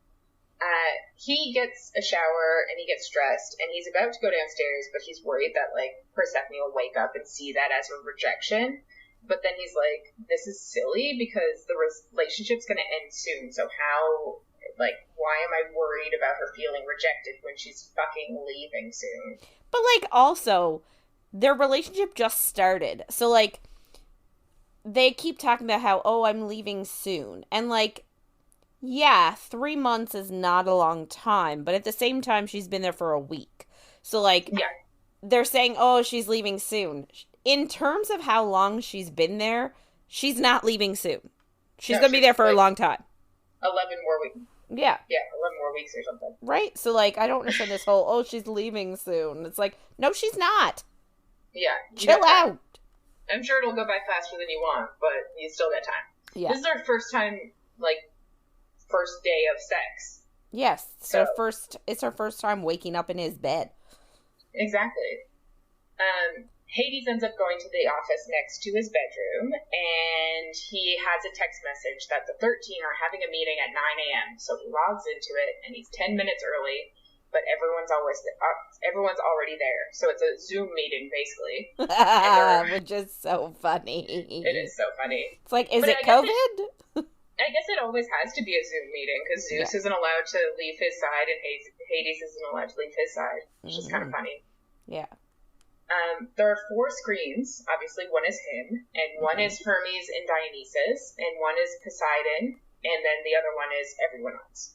He gets a shower, and he gets dressed, and he's about to go downstairs, but he's worried that, like, Persephone will wake up and see that as a rejection. But then he's like, this is silly, because the relationship's going to end soon, so how, like, why am I worried about her feeling rejected when she's fucking leaving soon? But, like, also, their relationship just started, so, like, they keep talking about how, oh, I'm leaving soon. And, like, yeah, 3 months is not a long time. But at the same time, she's been there for a week. So, like, yeah. They're saying, oh, she's leaving soon. In terms of how long she's been there, she's not leaving soon. She's going to be there for, like, a long time. 11 more weeks. Yeah. Yeah, 11 more weeks or something. Right? So, like, I don't understand this whole, oh, she's leaving soon. It's like, no, she's not. Yeah. Chill out. I'm sure it'll go by faster than you want, but you still got time. Yeah. This is our first time, like, first day of sex. Yes. So it's her first time waking up in his bed. Exactly. Hades ends up going to the office next to his bedroom, and he has a text message that the 13 are having a meeting at 9 a.m., so he logs into it, and he's 10 minutes early, but everyone's already there, so it's a Zoom meeting, basically. Which is so funny. It is so funny. It's like, is it COVID? I guess it always has to be a Zoom meeting, because Zeus isn't allowed to leave his side, and Hades isn't allowed to leave his side, which is kind of funny. Yeah. There are 4 screens. Obviously, one is him, and one is Hermes and Dionysus, and one is Poseidon, and then the other one is everyone else.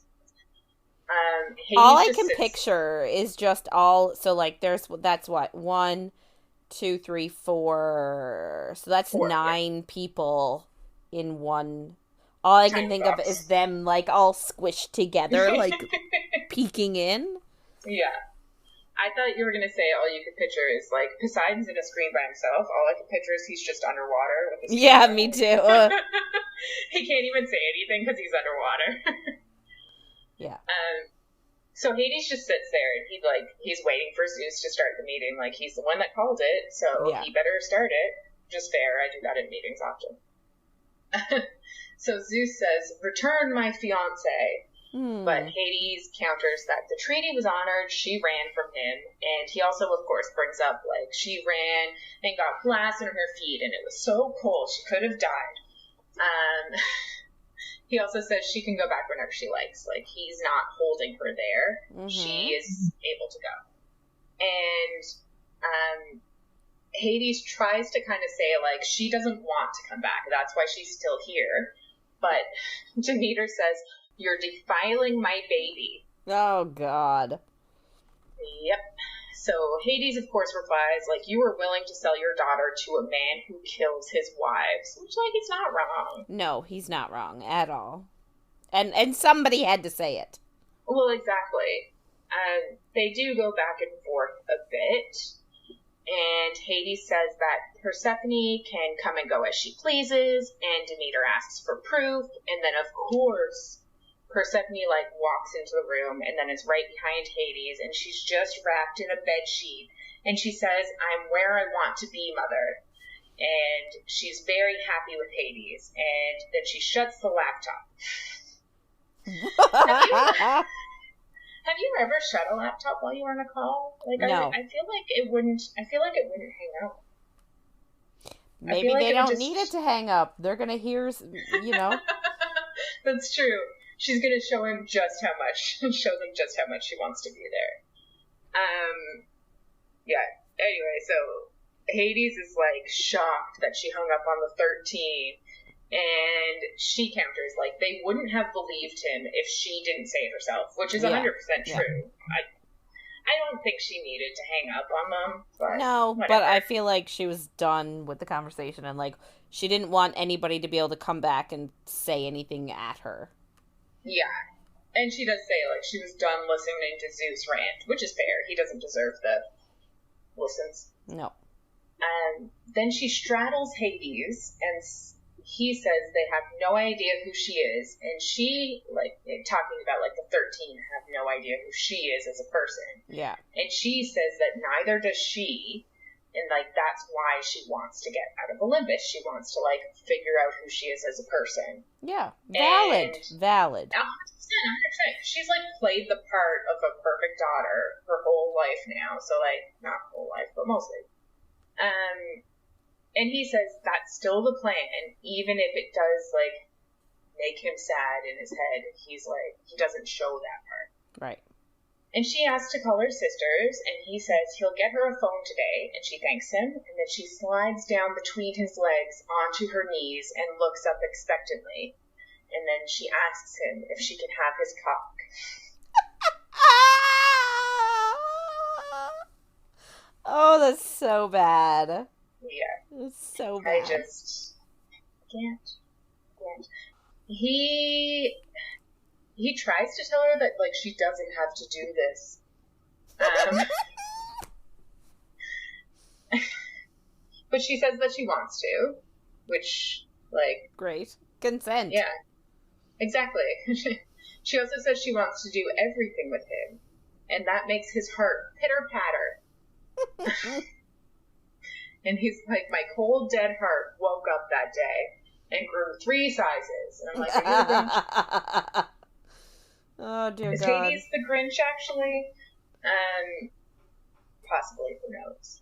All I can picture is just all, so like that's what, 1, 2, 3, 4, so that's 9 people in one. All I can think of is them like all squished together, like peeking in. Yeah. I thought you were going to say all you could picture is, like, Poseidon's in a screen by himself. All I can picture is he's just underwater. With his me too. He can't even say anything because he's underwater. Yeah. So Hades just sits there, and he's waiting for Zeus to start the meeting. Like, he's the one that called it, so he better start it. Just fair. I do that in meetings often. So Zeus says, "Return my fiancé." But Hades counters that the treaty was honored, she ran from him, and he also, of course, brings up, like, she ran and got glass in her feet, and it was so cold she could have died. He also says she can go back whenever she likes. Like, he's not holding her there. Mm-hmm. She is able to go. And Hades tries to kind of say, like, she doesn't want to come back. That's why she's still here. But Demeter says, "You're defiling my baby." Oh, God. Yep. So Hades, of course, replies, like, "You were willing to sell your daughter to a man who kills his wives." Which, like, it's not wrong. No, he's not wrong at all. And somebody had to say it. Well, exactly. They do go back and forth a bit. And Hades says that Persephone can come and go as she pleases. And Demeter asks for proof. And then, of course, Persephone, like, walks into the room and then is right behind Hades, and she's just wrapped in a bedsheet, and she says, "I'm where I want to be, mother." And she's very happy with Hades, and then she shuts the laptop. Have you ever shut a laptop while you were on a call? Like, no. I feel like it wouldn't hang up. Maybe they don't need it to hang up. They're gonna hear, you know. That's true. She's gonna show them just how much she wants to be there. Yeah. Anyway, so Hades is, like, shocked that she hung up on the 13, and she counters, like, they wouldn't have believed him if she didn't say it herself, which is 100% true. Yeah. I don't think she needed to hang up on them. But no, whatever. But I feel like she was done with the conversation, and, like, she didn't want anybody to be able to come back and say anything at her. Yeah. And she does say, like, she was done listening to Zeus rant, which is fair. He doesn't deserve the listens. No. Then she straddles Hades, and he says they have no idea who she is, and she, like, talking about, like, the 13 have no idea who she is as a person. Yeah. And she says that neither does she, and, like, that's why she wants to get out of Olympus. She wants to, like, figure out who she is as a person. Yeah. Valid. 100%. She's, like, played the part of a perfect daughter her whole life now. So, like, not whole life, but mostly. And he says that's still the plan, even if it does, like, make him sad in his head. He's, like, he doesn't show that part. Right. And she asks to call her sisters, and he says he'll get her a phone today, and she thanks him, and then she slides down between his legs onto her knees and looks up expectantly. And then she asks him if she can have his cock. Oh, that's so bad. Yeah. It's so bad. I just can't. He tries to tell her that, like, she doesn't have to do this. But she says that she wants to, which, like... Great. Consent. Yeah. Exactly. She also says she wants to do everything with him, and that makes his heart pitter-patter. And he's like, my cold, dead heart woke up that day and grew 3 sizes. And I'm like, are you the Grinch? Oh, dear Is God. Hades the Grinch, actually? Possibly, who knows?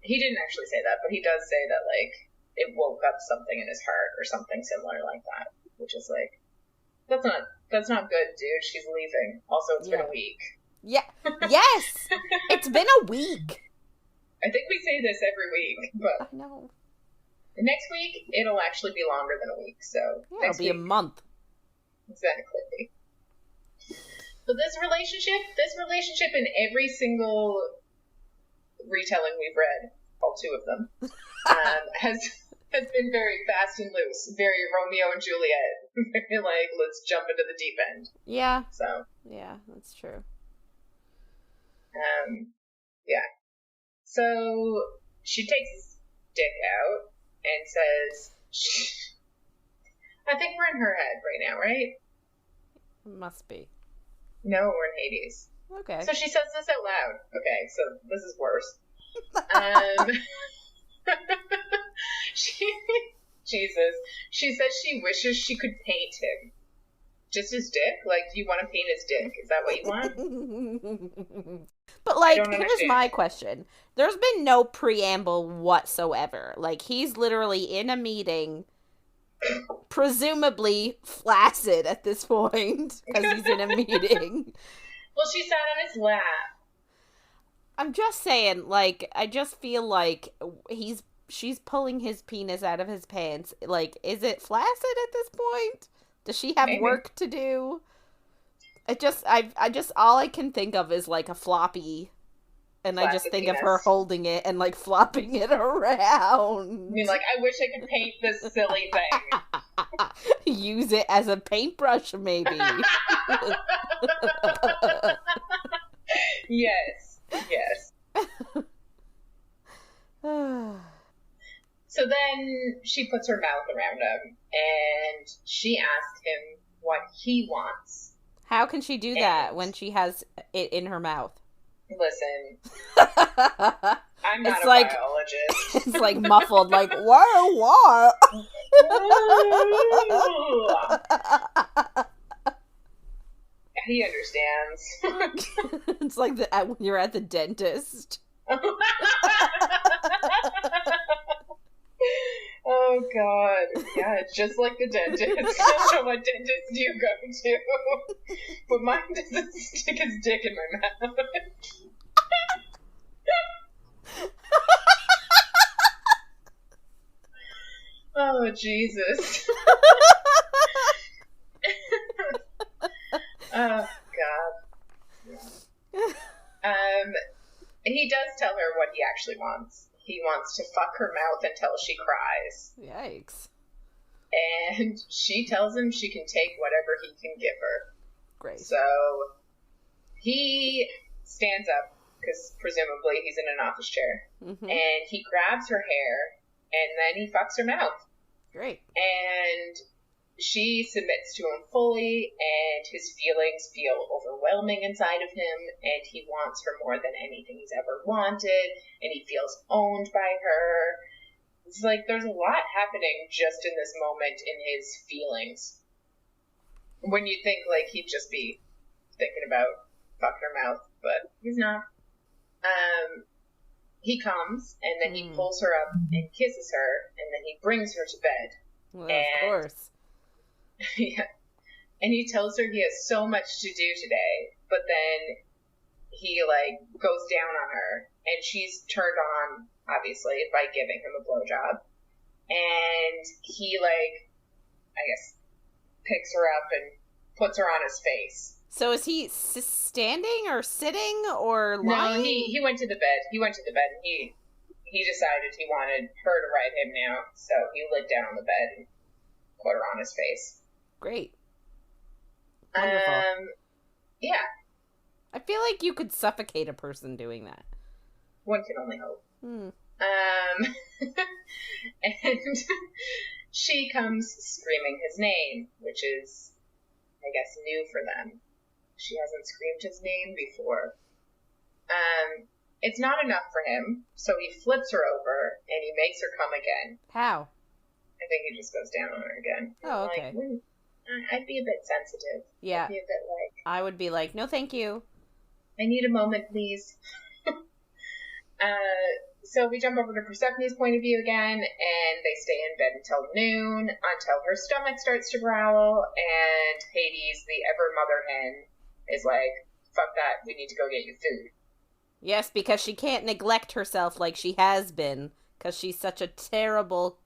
He didn't actually say that, but he does say that, like, it woke up something in his heart or something similar like that, which is like, that's not good, dude. She's leaving. Also, it's been a week. Yeah. Yes! It's been a week. I think we say this every week, but... I know. Next week, it'll actually be longer than a week, so Yeah, next it'll be week. a month. Exactly. But this relationship in every single retelling we've read, all two of them, has been very fast and loose, very Romeo and Juliet, very like, let's jump into the deep end. Yeah. So. Yeah, that's true. Yeah. So she takes his dick out and says, I think we're in her head right now, right? Must be. No, we're in Hades. Okay. So she says this out loud. Okay, so this is worse. Jesus. She says she wishes she could paint him. Just his dick? Like, do you want to paint his dick? Is that what you want? But, like, here's my question. There's been no preamble whatsoever. Like, he's literally in a meeting, presumably flaccid at this point, because he's in a meeting. Well, she sat on his lap. I'm just saying, like, I just feel like she's pulling his penis out of his pants. Like, is it flaccid at this point? Does she have work to do? I just all I can think of is like a floppy, and I just think of her holding it and like flopping it around. I mean, like, I wish I could paint this silly thing. Use it as a paintbrush, maybe. Yes. So then she puts her mouth around him, and she asks him what he wants. How can she do that when she has it in her mouth? Listen, I'm not a biologist. It's like muffled, like, what? He understands. It's like when you're at the dentist. Oh, God. Yeah, it's just like the dentist. I don't know what dentist you go to. But mine doesn't stick his dick in my mouth. Oh, Jesus. Oh, God. Yeah. He does tell her what he actually wants. He wants to fuck her mouth until she cries. Yikes. And she tells him she can take whatever he can give her. Great. So he stands up, because presumably he's in an office chair, and he grabs her hair, and then he fucks her mouth. Great. And she submits to him fully, and his feelings feel overwhelming inside of him, and he wants her more than anything he's ever wanted, and he feels owned by her. It's like there's a lot happening just in this moment in his feelings. When you think, like, he'd just be thinking about fucking her mouth, but he's not. He comes, and then he pulls her up and kisses her, and then he brings her to bed. Well, of course. Yeah. And he tells her he has so much to do today, but then he, like, goes down on her, and she's turned on, obviously, by giving him a blowjob. And he, like, I guess, picks her up and puts her on his face. So is he standing or sitting or lying? No, he went to the bed. He went to the bed, and he decided he wanted her to ride him now, so he laid down on the bed and put her on his face. Great. Wonderful. Yeah. I feel like you could suffocate a person doing that. One can only hope. And she comes screaming his name, which is, I guess, new for them. She hasn't screamed his name before. It's not enough for him, so he flips her over, and he makes her come again. How? I think he just goes down on her again. Oh, okay. Like, I'd be a bit sensitive. Yeah. I'd be a bit like... I would be like, no thank you. I need a moment, please. So we jump over to Persephone's point of view again, and they stay in bed until noon, until her stomach starts to growl, and Hades, the ever-mother hen, is like, fuck that, we need to go get you food. Yes, because she can't neglect herself like she has been, because she's such a terrible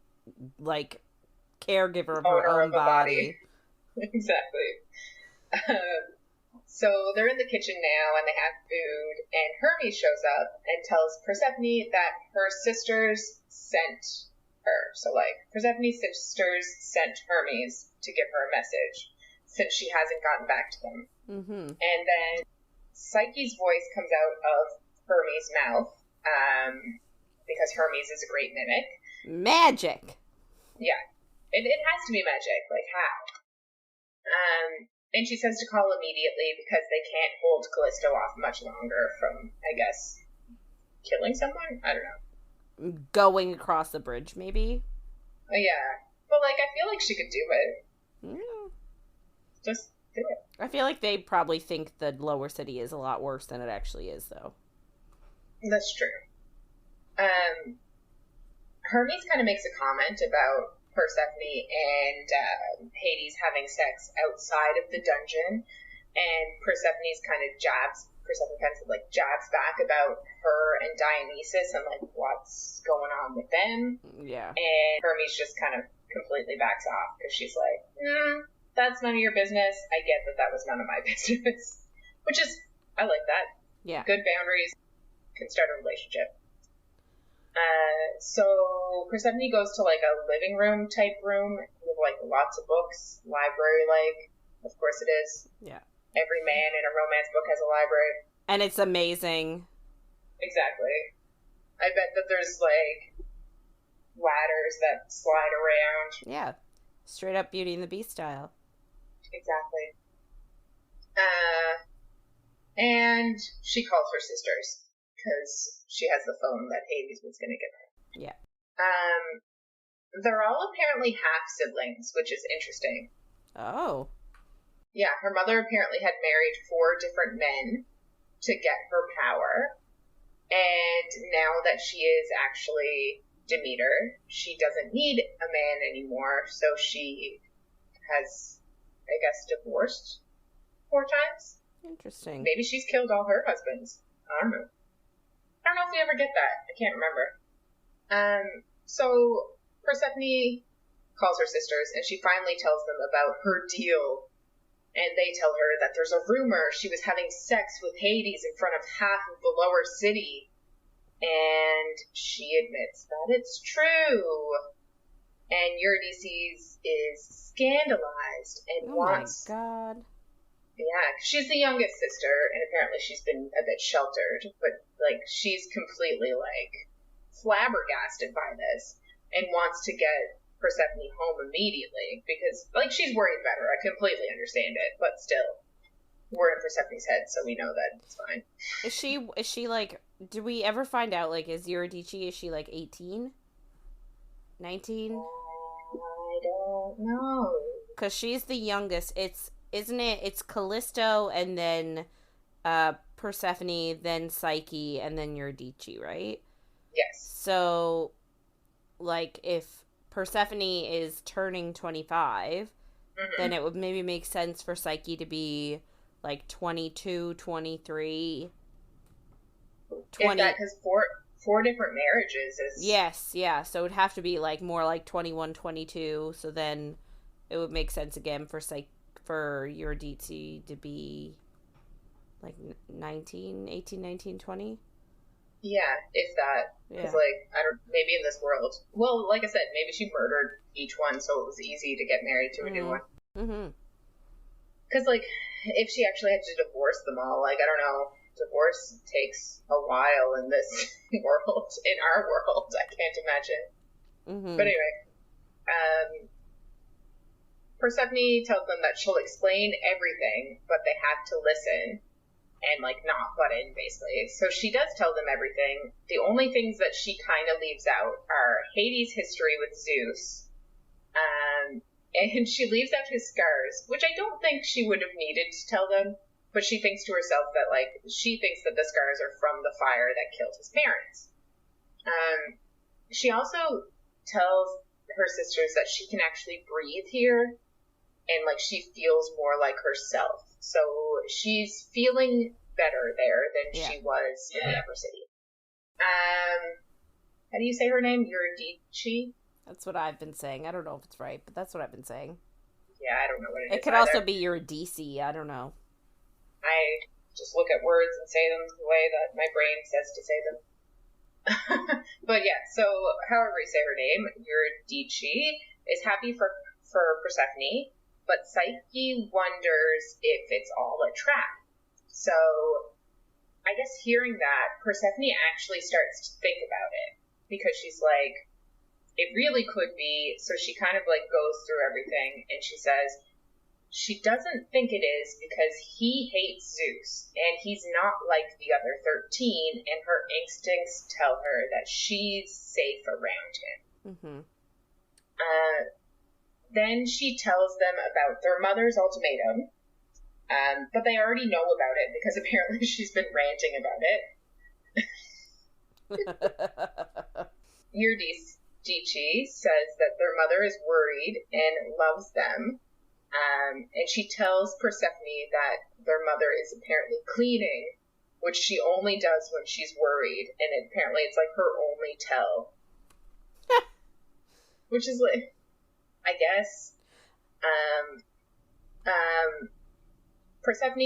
like, caregiver of her owner of own a body. Exactly. So they're in the kitchen now, and they have food, and Hermes shows up and tells Persephone that her sisters sent her. So, like, Persephone's sisters sent Hermes to give her a message, since she hasn't gotten back to them. Mm-hmm. And then Psyche's voice comes out of Hermes' mouth, because Hermes is a great mimic. Magic! Yeah. It has to be magic. Like, how? And she says to call immediately because they can't hold Callisto off much longer from, I guess, killing someone? I don't know. Going across the bridge, maybe? Yeah. But, like, I feel like she could do it. Mm. Just do it. I feel like they probably think the lower city is a lot worse than it actually is, though. That's true. Hermes kind of makes a comment about Persephone and Hades having sex outside of the dungeon, and Persephone kind of jabs back about her and Dionysus and, like, what's going on with them. Yeah. And Hermes just kind of completely backs off because she's like, that's none of your business. I get that was none of my business. Which is, I like that. Yeah. Good boundaries can start a relationship. So Persephone goes to, like, a living room type room with, like, lots of books, library-like. Of course it is. Yeah. Every man in a romance book has a library. And it's amazing. Exactly. I bet that there's, like, ladders that slide around. Yeah. Straight up Beauty and the Beast style. Exactly. And she calls her sisters, because she has the phone that Hades was going to give her. Yeah. They're all apparently half-siblings, which is interesting. Oh. Yeah, her mother apparently had married 4 different men to get her power, and now that she is actually Demeter, she doesn't need a man anymore, so she has, I guess, divorced 4 times? Interesting. Maybe she's killed all her husbands. I don't know. I don't know if we ever get that. I can't remember. So Persephone calls her sisters, and she finally tells them about her deal. And they tell her that there's a rumor she was having sex with Hades in front of half of the lower city. And she admits that it's true. And Eurydice is scandalized and wants... Oh my god. Yeah, she's the youngest sister, and apparently she's been a bit sheltered, but, like, she's completely, like, flabbergasted by this and wants to get Persephone home immediately because, like, she's worried about her. I completely understand it, but still, we're in Persephone's head, so we know that it's fine. Is she, like, do we ever find out, like, is she, like, 18? 19? I don't know. Because she's the youngest. Isn't it? It's Callisto and then Persephone, then Psyche, and then Eurydice, right? Yes. So, like, if Persephone is turning 25, then it would maybe make sense for Psyche to be, like, 22, 23, 20. Because four different marriages is... Yes, yeah. So it would have to be, like, more like 21, 22. So then it would make sense again for Eurydice to be, like, 18, 19, 20. Yeah, if that. Because, like, maybe in this world. Well, like I said, maybe she murdered each one so it was easy to get married to a new one. Mm-hmm. Because, like, if she actually had to divorce them all, like, I don't know, divorce takes a while in this world, in our world, I can't imagine. Mm-hmm. But anyway, Persephone tells them that she'll explain everything, but they have to listen and, like, not butt in, basically. So she does tell them everything. The only things that she kind of leaves out are Hades' history with Zeus, and she leaves out his scars, which I don't think she would have needed to tell them, but she thinks to herself that, like, she thinks that the scars are from the fire that killed his parents. She also tells her sisters that she can actually breathe here, and, like, she feels more like herself. So she's feeling better there than she was in the Upper City. How do you say her name? Eurydice? That's what I've been saying. I don't know if it's right, but that's what I've been saying. Yeah, I don't know what it is. It could either. also be your DC. I don't know. I just look at words and say them the way that my brain says to say them. But yeah, so however you say her name, Eurydice is happy for Persephone, but Psyche wonders if it's all a trap. So I guess hearing that, Persephone actually starts to think about it, because she's like, it really could be. So she kind of like goes through everything, and she says she doesn't think it is because he hates Zeus, and he's not like the other 13, and her instincts tell her that she's safe around him. Mm-hmm. Then she tells them about their mother's ultimatum, but they already know about it because apparently she's been ranting about it. Eurydice says that their mother is worried and loves them. And she tells Persephone that their mother is apparently cleaning, which she only does when she's worried, and apparently it's like her only tell. Which is like, I guess, Persephone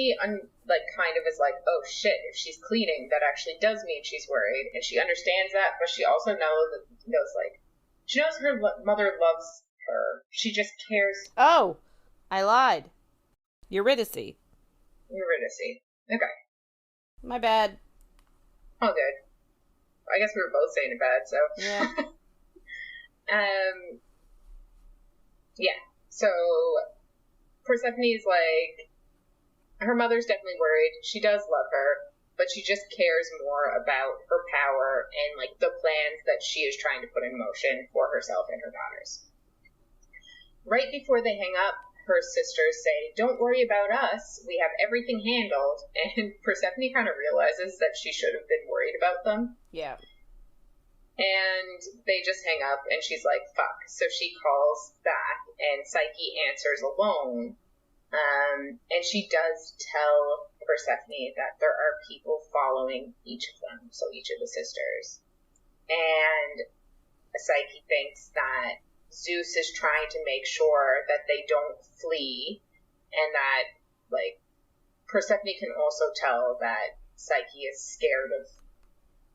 kind of is like, oh shit, if she's cleaning, that actually does mean she's worried, and she understands that, but she also she knows her mother loves her. She just cares. Oh, I lied. Eurydice. Okay. My bad. All good. I guess we were both saying it bad, so. Yeah. Yeah. So Persephone's like, her mother's definitely worried. She does love her, but she just cares more about her power and like the plans that she is trying to put in motion for herself and her daughters. Right before they hang up, her sisters say, don't worry about us. We have everything handled. And Persephone kind of realizes that she should have been worried about them. Yeah. And they just hang up, and she's like, fuck. So she calls back, and Psyche answers alone. And she does tell Persephone that there are people following each of them, so each of the sisters. And Psyche thinks that Zeus is trying to make sure that they don't flee, and that, like, Persephone can also tell that Psyche is scared of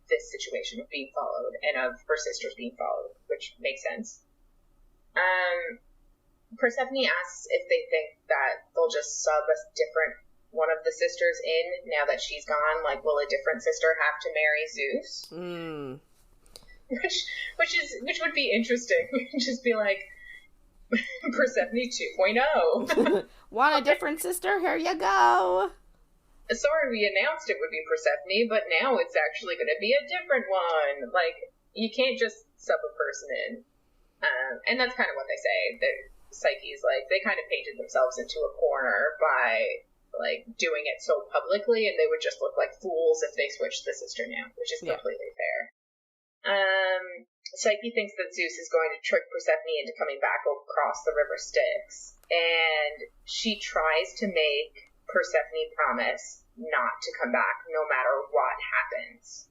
this situation of being followed and of her sisters being followed, which makes sense. Persephone asks if they think that they'll just sub a different one of the sisters in now that she's gone. Like, will a different sister have to marry Zeus? Which would be interesting. Just be like, Persephone 2.0. Want a different sister? Here you go. Sorry, we announced it would be Persephone, but now it's actually going to be a different one. Like, you can't just sub a person in. And that's kind of what they say. Psyche's like, they kind of painted themselves into a corner by, like, doing it so publicly, and they would just look like fools if they switched the sister now, which is completely fair. Psyche thinks that Zeus is going to trick Persephone into coming back across the river Styx, and she tries to make Persephone promise not to come back no matter what happens.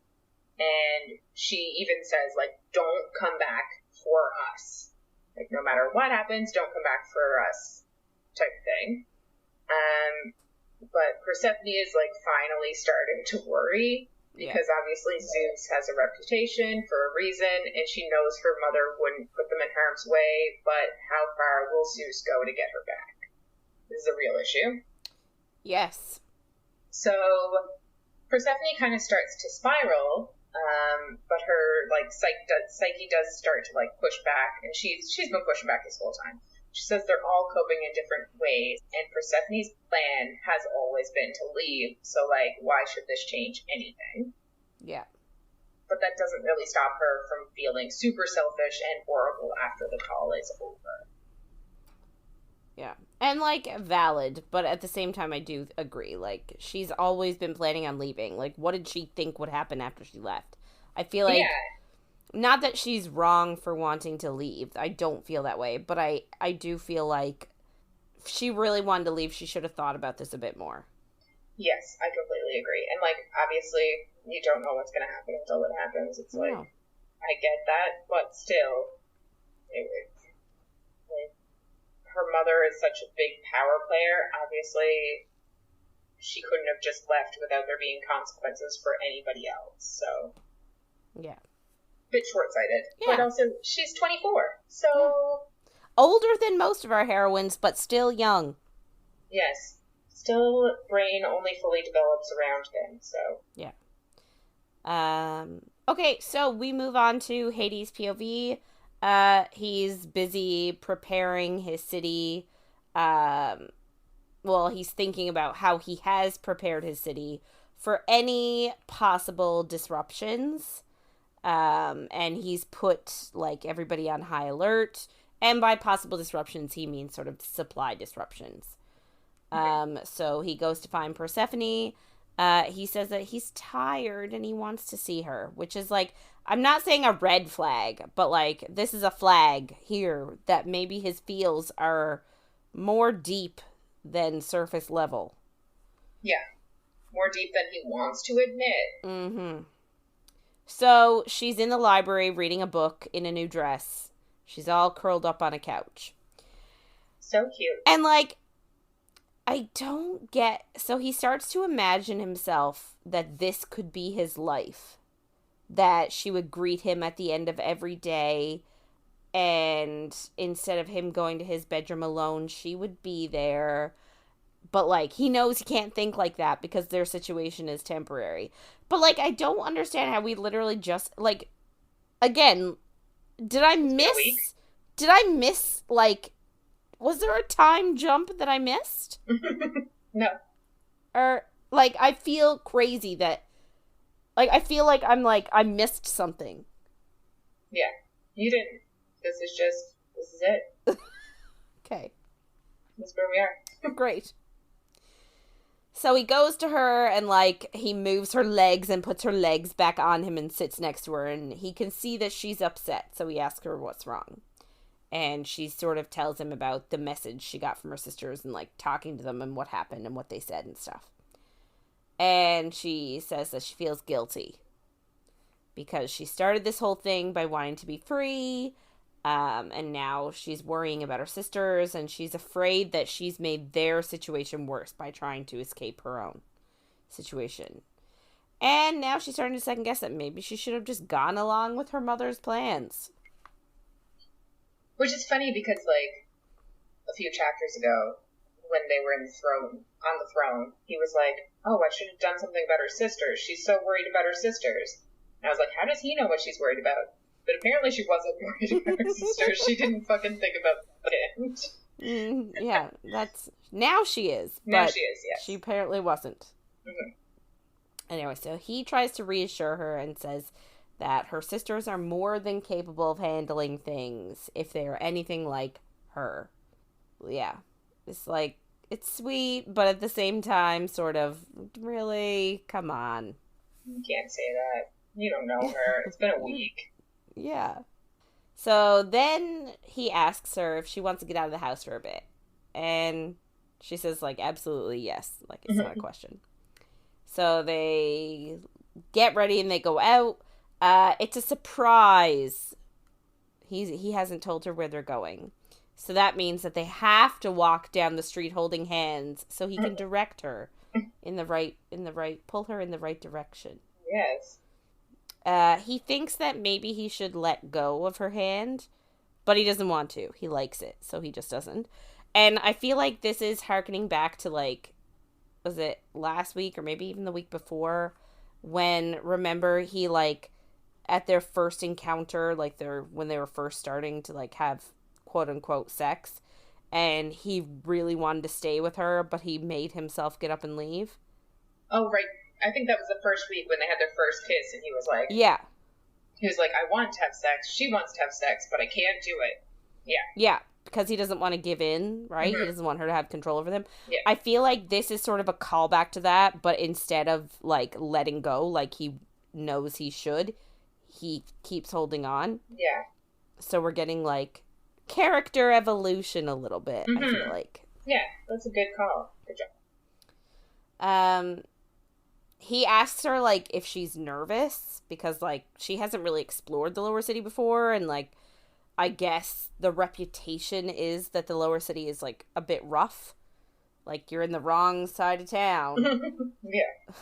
And she even says, like, don't come back for us. Like, no matter what happens, don't come back for us, type of thing. But Persephone is, like, finally starting to worry, because obviously Zeus has a reputation for a reason, and she knows her mother wouldn't put them in harm's way, but how far will Zeus go to get her back? This is a real issue. Yes. So Persephone kind of starts to spiral, but her, like, Psyche does start to, like, push back, and she's been pushing back this whole time. She says they're all coping in different ways, and Persephone's plan has always been to leave, so, like, why should this change anything? Yeah. But that doesn't really stop her from feeling super selfish and horrible after the call is over. Yeah. And, like, valid, but at the same time I do agree. Like, she's always been planning on leaving. Like, what did she think would happen after she left? I feel like... Yeah. Not that she's wrong for wanting to leave. I don't feel that way. But I do feel like if she really wanted to leave, she should have thought about this a bit more. Yes, I completely agree. And, like, obviously, you don't know what's going to happen until it happens. It's like, I get that, but still, Like, her mother is such a big power player. Obviously, she couldn't have just left without there being consequences for anybody else. So, yeah, bit short-sighted. Yeah. But also, she's 24, so older than most of our heroines, but still young. Yes, still brain only fully develops around them. So yeah. Okay, so we move on to Hades' POV. He's busy preparing his city. Well, he's thinking about how he has prepared his city for any possible disruptions. And he's put, like, everybody on high alert. And by possible disruptions, he means sort of supply disruptions. So he goes to find Persephone. He says that he's tired and he wants to see her, which is, like, I'm not saying a red flag, but, like, this is a flag here that maybe his feels are more deep than surface level. Yeah. More deep than he wants to admit. Mm-hmm. So she's in the library reading a book in a new dress. She's all curled up on a couch. So cute. And, like, I don't get... So he starts to imagine himself that this could be his life. That she would greet him at the end of every day. And instead of him going to his bedroom alone, she would be there. But, like, he knows he can't think like that because their situation is temporary. But, like, I don't understand how we literally just... Like, again, did I miss, like... Was there a time jump that I missed? No. Or, like, I feel crazy that... Like, I feel like I missed something. Yeah. You didn't. This is it. Okay. This is where we are. Great. So he goes to her and, like, he moves her legs and puts her legs back on him and sits next to her. And he can see that she's upset. So he asks her what's wrong. And she sort of tells him about the message she got from her sisters and, like, talking to them and what happened and what they said and stuff. And she says that she feels guilty because she started this whole thing by wanting to be free. And now she's worrying about her sisters and she's afraid that she's made their situation worse by trying to escape her own situation. And now she's starting to second guess that maybe she should have just gone along with her mother's plans. Which is funny because, like, a few chapters ago, when they were on the throne, he was like, oh, I should have done something about her sisters. She's so worried about her sisters. And I was like, how does he know what she's worried about? But apparently she wasn't worried about her sisters. She didn't fucking think about it. Yeah, now she is. Now she is, yes. She apparently wasn't. Mm-hmm. Anyway, so he tries to reassure her and says that her sisters are more than capable of handling things if they are anything like her. Yeah. It's like, it's sweet, but at the same time, sort of, really, come on. You can't say that. You don't know her. It's been a week. Yeah. So then he asks her if she wants to get out of the house for a bit. And she says, like, absolutely yes. Like, it's not a question. So they get ready and they go out. It's a surprise. He hasn't told her where they're going. So that means that they have to walk down the street holding hands so he can direct her pull her in the right direction. Yes. He thinks that maybe he should let go of her hand, but he doesn't want to. He likes it, so he just doesn't. And I feel like this is harkening back to, like, was it last week or maybe even the week before when, remember, he, like, at their first encounter, like, when they were first starting to, like, have quote-unquote sex, and he really wanted to stay with her, but he made himself get up and leave. Oh, right. I think that was the first week when they had their first kiss, and he was like... Yeah. He was like, I want to have sex, she wants to have sex, but I can't do it. Yeah. Yeah, because he doesn't want to give in, right? Mm-hmm. He doesn't want her to have control over them. Yeah. I feel like this is sort of a callback to that, but instead of, like, letting go, like he knows he should, he keeps holding on. Yeah. So we're getting, like, character evolution a little bit, I feel like. Yeah, that's a good call. Good job. He asks her, like, if she's nervous, because, like, she hasn't really explored the lower city before, and, like, I guess the reputation is that the lower city is, like, a bit rough. Like, you're in the wrong side of town. Yeah.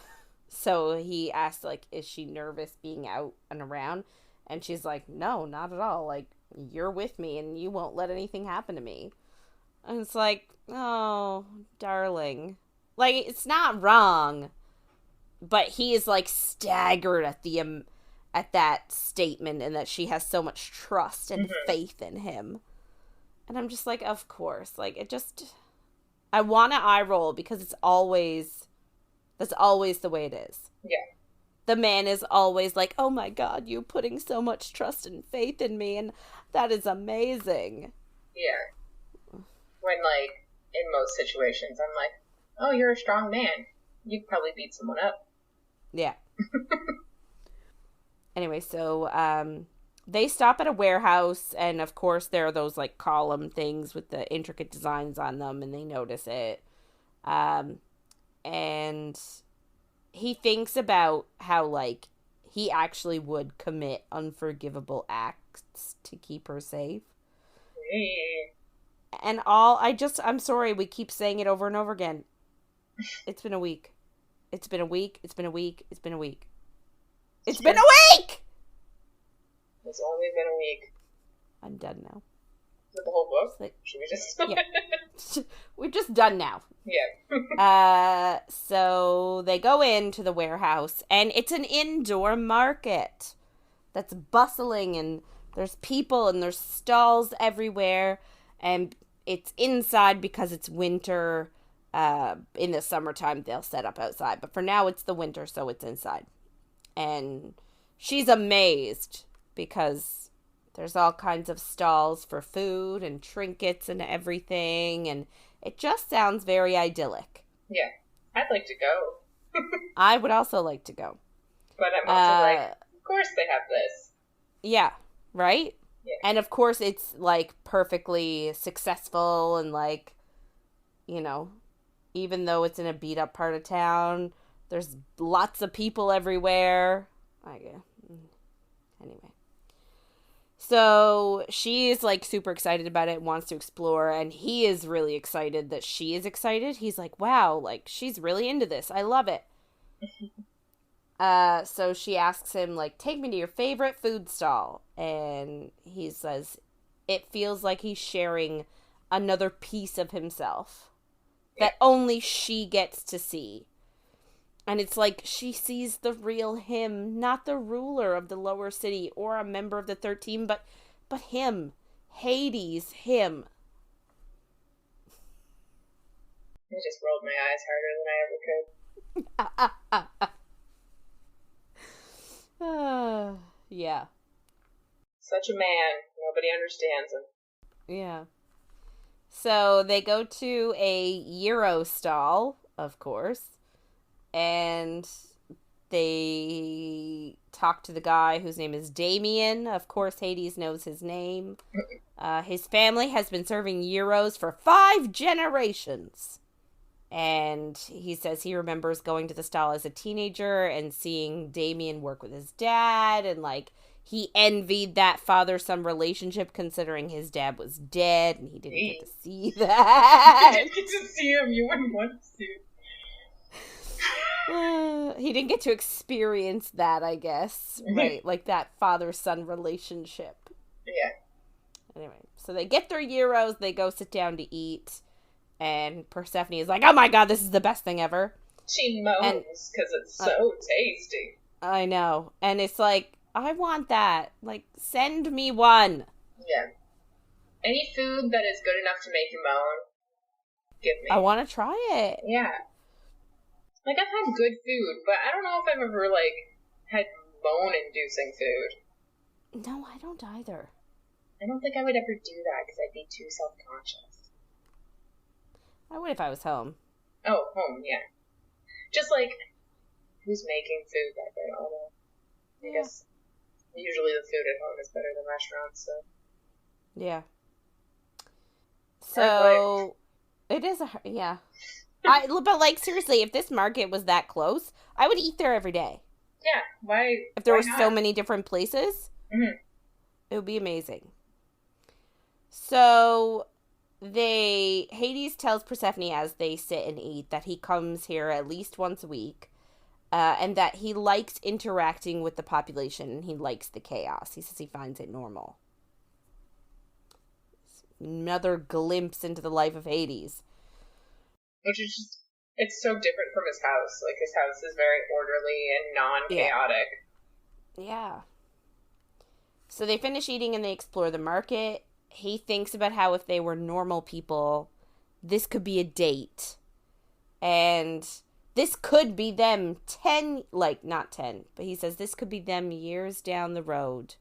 So he asked, like, is she nervous being out and around? And she's like, no, not at all. Like, you're with me and you won't let anything happen to me. And it's like, oh, darling. Like, it's not wrong. But he is, like, staggered at that statement and that she has so much trust and faith in him. And I'm just like, of course. Like, it just... I want to eye roll because that's always the way it is. Yeah. The man is always like, oh my God, you putting so much trust and faith in me, and that is amazing. Yeah. When, like, in most situations, I'm like, oh, you're a strong man. You'd probably beat someone up. Yeah. Anyway, so they stop at a warehouse, and of course there are those, like, column things with the intricate designs on them, and they notice it. And he thinks about how, like, he actually would commit unforgivable acts to keep her safe. And I'm sorry, we keep saying it over and over again. It's been a week. It's been a week. It's been a week. It's been a week. It's been a week! It's only been a week. I'm done now. With the whole book? Like, should we just... Yeah. We're just done now. Yeah. So they go into the warehouse, and it's an indoor market that's bustling, and there's people, and there's stalls everywhere, and it's inside because it's winter. In the summertime, they'll set up outside, but for now, it's the winter, so it's inside. And she's amazed because there's all kinds of stalls for food and trinkets and everything, and it just sounds very idyllic. Yeah, I'd like to go. I would also like to go. But I'm also like, of course they have this. Yeah, right? Yeah. And of course it's, like, perfectly successful and, like, you know, even though it's in a beat-up part of town, there's lots of people everywhere. Anyway. So she's, like, super excited about it, wants to explore, and he is really excited that she is excited. He's like, wow, like, she's really into this. I love it. So she asks him, like, take me to your favorite food stall. And he says it feels like he's sharing another piece of himself that only she gets to see. And it's like she sees the real him, not the ruler of the lower city or a member of the 13, but him. Hades, him. I just rolled my eyes harder than I ever could. Yeah. Such a man. Nobody understands him. Yeah. So they go to a Euro stall, of course. And they talk to the guy whose name is Damien. Of course, Hades knows his name. His family has been serving gyros for 5 generations. And he says he remembers going to the stall as a teenager and seeing Damien work with his dad. And, like, he envied that father-son relationship considering his dad was dead and he didn't get to see that. You didn't get to see him. You wouldn't want to. He didn't get to experience that, I guess. Right, like that father-son relationship. Yeah. Anyway, so they get their gyros, they go sit down to eat, and Persephone is like, oh my God, this is the best thing ever. She moans because it's so tasty. I know. And it's like, I want that. Like, send me one. Yeah. Any food that is good enough to make you moan, give me. I want to try it. Yeah. Like, I've had good food, but I don't know if I've ever, like, had moan-inducing food. No, I don't either. I don't think I would ever do that, because I'd be too self-conscious. I would if I was home. Oh, home, yeah. Just, like, who's making food that day? I don't know. I guess usually the food at home is better than restaurants, so. Yeah. So, it is yeah. But, like, seriously, if this market was that close, I would eat there every day. Yeah, why? If there were not? so many different places, Mm-hmm. it would be amazing. So Hades tells Persephone as they sit and eat that he comes here at least once a week, and that he likes interacting with the population and he likes the chaos. He says he finds it normal. Another glimpse into the life of Hades. Which is just, it's so different from his house. Like, his house is very orderly and non-chaotic. Yeah. So they finish eating and they explore the market. He thinks about how if they were normal people, this could be a date. And this could be them not 10, but he says this could be them years down the road.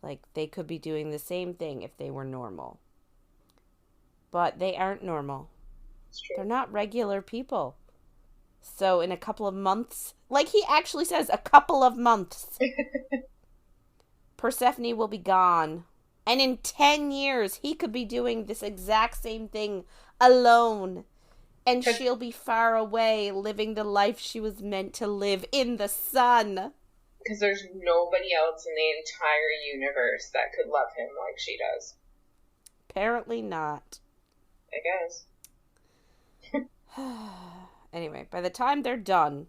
Like, they could be doing the same thing if they were normal. But they aren't normal. They're not regular people. So in a couple of months, like he actually says, a couple of months, Persephone will be gone. And in 10 years, he could be doing this exact same thing alone. And she'll be far away, living the life she was meant to live in the sun. Because there's nobody else in the entire universe that could love him like she does. Apparently not. I guess. Anyway, by the time they're done,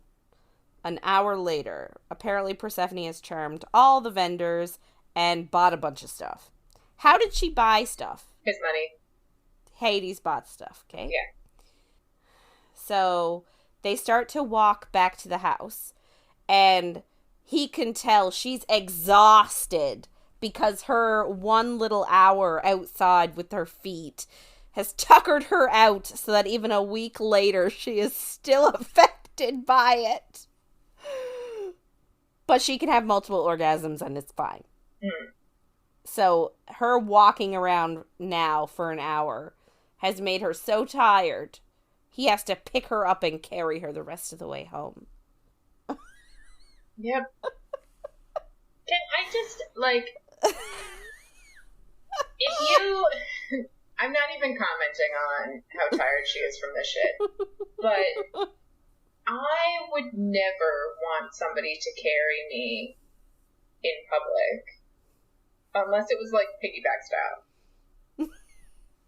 an hour later, apparently Persephone has charmed all the vendors and bought a bunch of stuff. How did she buy stuff? His money. Hades bought stuff, okay? Yeah. So they start to walk back to the house, and he can tell she's exhausted because her one little hour outside with her feet has tuckered her out so that even a week later she is still affected by it. But she can have multiple orgasms and it's fine. Mm. So her walking around now for an hour has made her so tired, he has to pick her up and carry her the rest of the way home. Yep. Can I just, like, if you... I'm not even commenting on how tired she is from this shit, but I would never want somebody to carry me in public unless it was like piggyback style and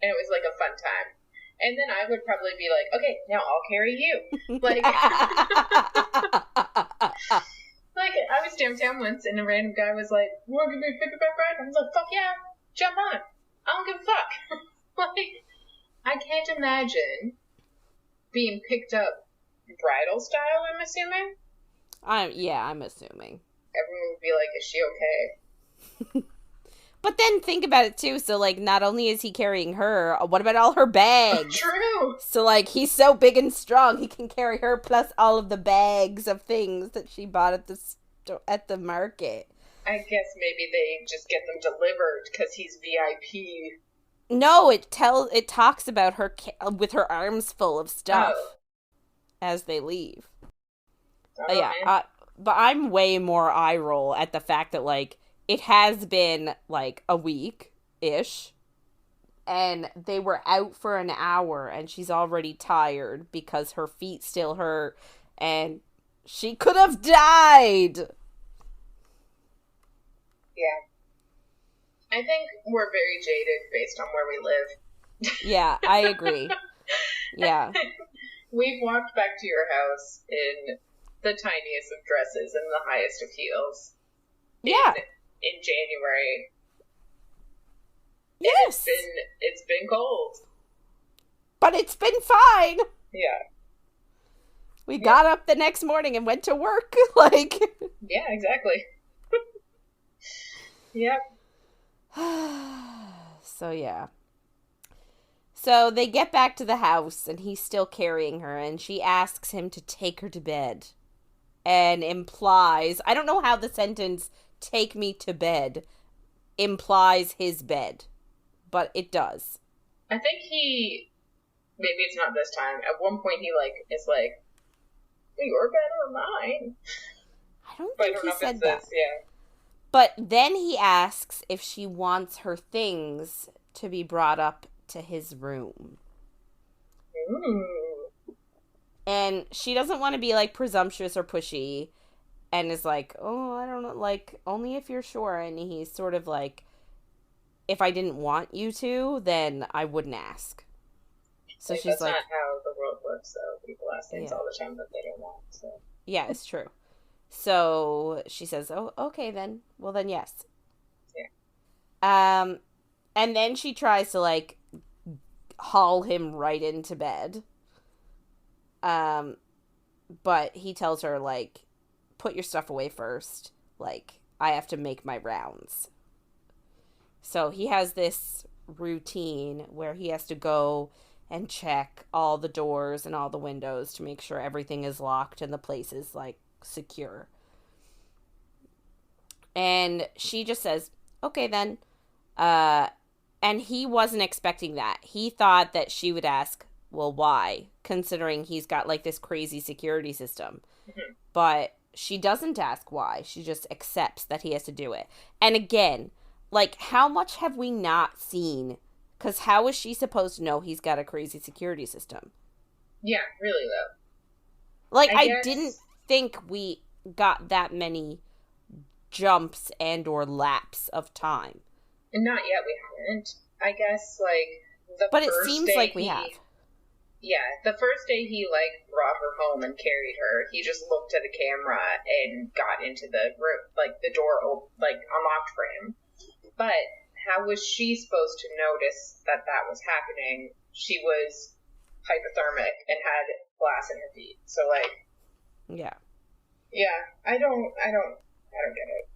it was like a fun time, and then I would probably be like, okay, now I'll carry you. Like like I was downtown once and a random guy was like, you want to give me a piggyback ride? I was like, fuck yeah, jump on, I don't give a fuck. Like, I can't imagine being picked up bridal style, I'm assuming. I'm assuming. Everyone would be like, is she okay? But then think about it too. So, like, not only is he carrying her, what about all her bags? True. So, like, he's so big and strong, he can carry her plus all of the bags of things that she bought at the market. I guess maybe they just get them delivered because he's VIP. No, it talks about her with her arms full of stuff as they leave. But I'm way more eye roll at the fact that, like, it has been like a week-ish and they were out for an hour and she's already tired because her feet still hurt and she could have died. Yeah. I think we're very jaded based on where we live. Yeah, I agree. Yeah. We've walked back to your house in the tiniest of dresses and the highest of heels. Yeah. In January. Yes. It's been cold. But it's been fine. Yeah. We got up the next morning and went to work. Like. Yeah, exactly. Yep. So, yeah. So, they get back to the house, and he's still carrying her, and she asks him to take her to bed. And implies, I don't know how the sentence, take me to bed, implies his bed. But it does. I think maybe it's not this time, at one point he, like, is like, your bed or mine? I don't think he said that. Yeah. But then he asks if she wants her things to be brought up to his room. Ooh. And she doesn't want to be, like, presumptuous or pushy. And is like, oh, I don't know, like, only if you're sure. And he's sort of like, if I didn't want you to, then I wouldn't ask. So like, she's that's like, not how the world works, though. People ask things yeah, all the time that they don't want, so. yeah, it's true. So she says, oh, okay then. Well, then yes. Yeah. And then she tries to, like, haul him right into bed. But he tells her, like, put your stuff away first. Like, I have to make my rounds. So he has this routine where he has to go and check all the doors and all the windows to make sure everything is locked and the place is, like, secure. And she just says, okay then. And he wasn't expecting that. He thought that she would ask, well, why? Considering he's got, like, this crazy security system. Mm-hmm. But she doesn't ask why. She just accepts that he has to do it. And again, like, how much have we not seen? Because how is she supposed to know he's got a crazy security system? Yeah, really, though. Like, I guess... didn't think we got that many jumps and or laps of time. Not yet, we haven't. I guess, like, the but first it seems day like we have. Yeah, the first day he, like, brought her home and carried her, he just looked at a camera and got into the room, like, the door, like, unlocked for him. But how was she supposed to notice that that was happening? She was hypothermic and had glass in her feet. So, like... Yeah. Yeah, I don't get it.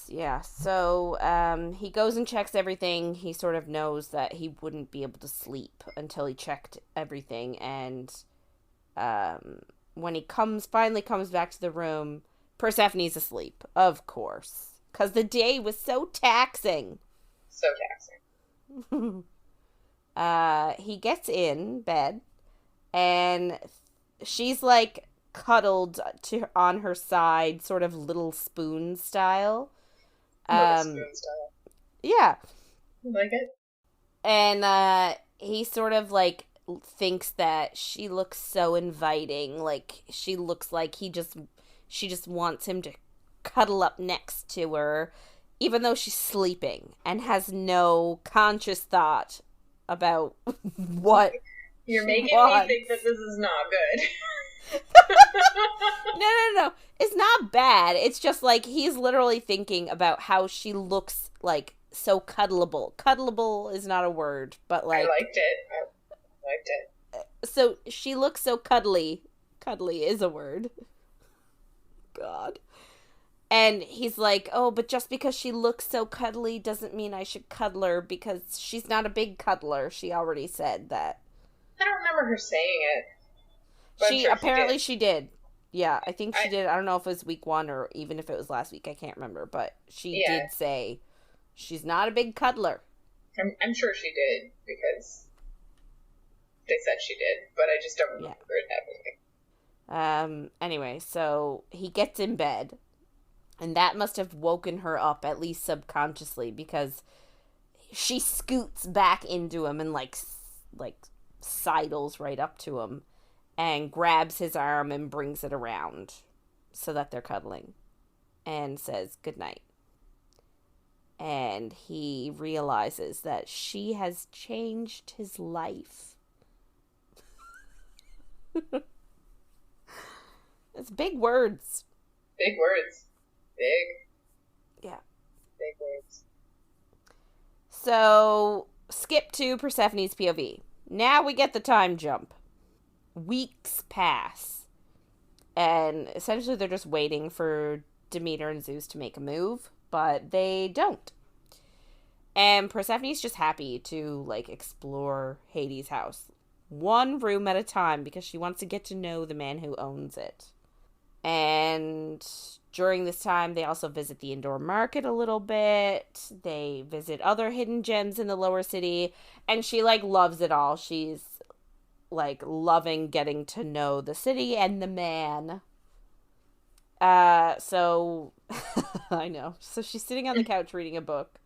Yeah, so he goes and checks everything. He sort of knows that he wouldn't be able to sleep until he checked everything. And when he finally comes back to the room, Persephone's asleep, of course. Because the day was so taxing. So taxing. He gets in bed, and she's, like, cuddled on her side, sort of little spoon style. Yeah. You like it? And he sort of, like, thinks that she looks so inviting. Like, she looks like she just wants him to cuddle up next to her, even though she's sleeping and has no conscious thought about what you're making me think that this is not good. No. It's not bad. It's just, like, he's literally thinking about how she looks, like, so cuddleable. Cuddleable is not a word, but, like... I liked it. So, she looks so cuddly. Cuddly is a word. God. And he's like, oh, but just because she looks so cuddly doesn't mean I should cuddle her, because she's not a big cuddler. She already said that. I don't remember her saying it. She did. Yeah, I think she did. I don't know if it was week 1 or even if it was last week. I can't remember. But she did say she's not a big cuddler. I'm sure she did, because they said she did. But I just don't remember it happening. Anyway, so he gets in bed. And that must have woken her up, at least subconsciously, because she scoots back into him and, like sidles right up to him. And grabs his arm and brings it around so that they're cuddling. And says goodnight. And he realizes that she has changed his life. It's big words. Big words. Big. Yeah. Big words. So, skip to Persephone's POV. Now we get the time jump. Weeks pass, and essentially they're just waiting for Demeter and Zeus to make a move, but they don't. And Persephone's just happy to, like, explore Hades' house, one room at a time, because she wants to get to know the man who owns it. And during this time, they also visit the indoor market a little bit. They visit other hidden gems in the lower city, and she, like, loves it all. She's, like, loving getting to know the city and the man. So, I know. So she's sitting on the couch reading a book,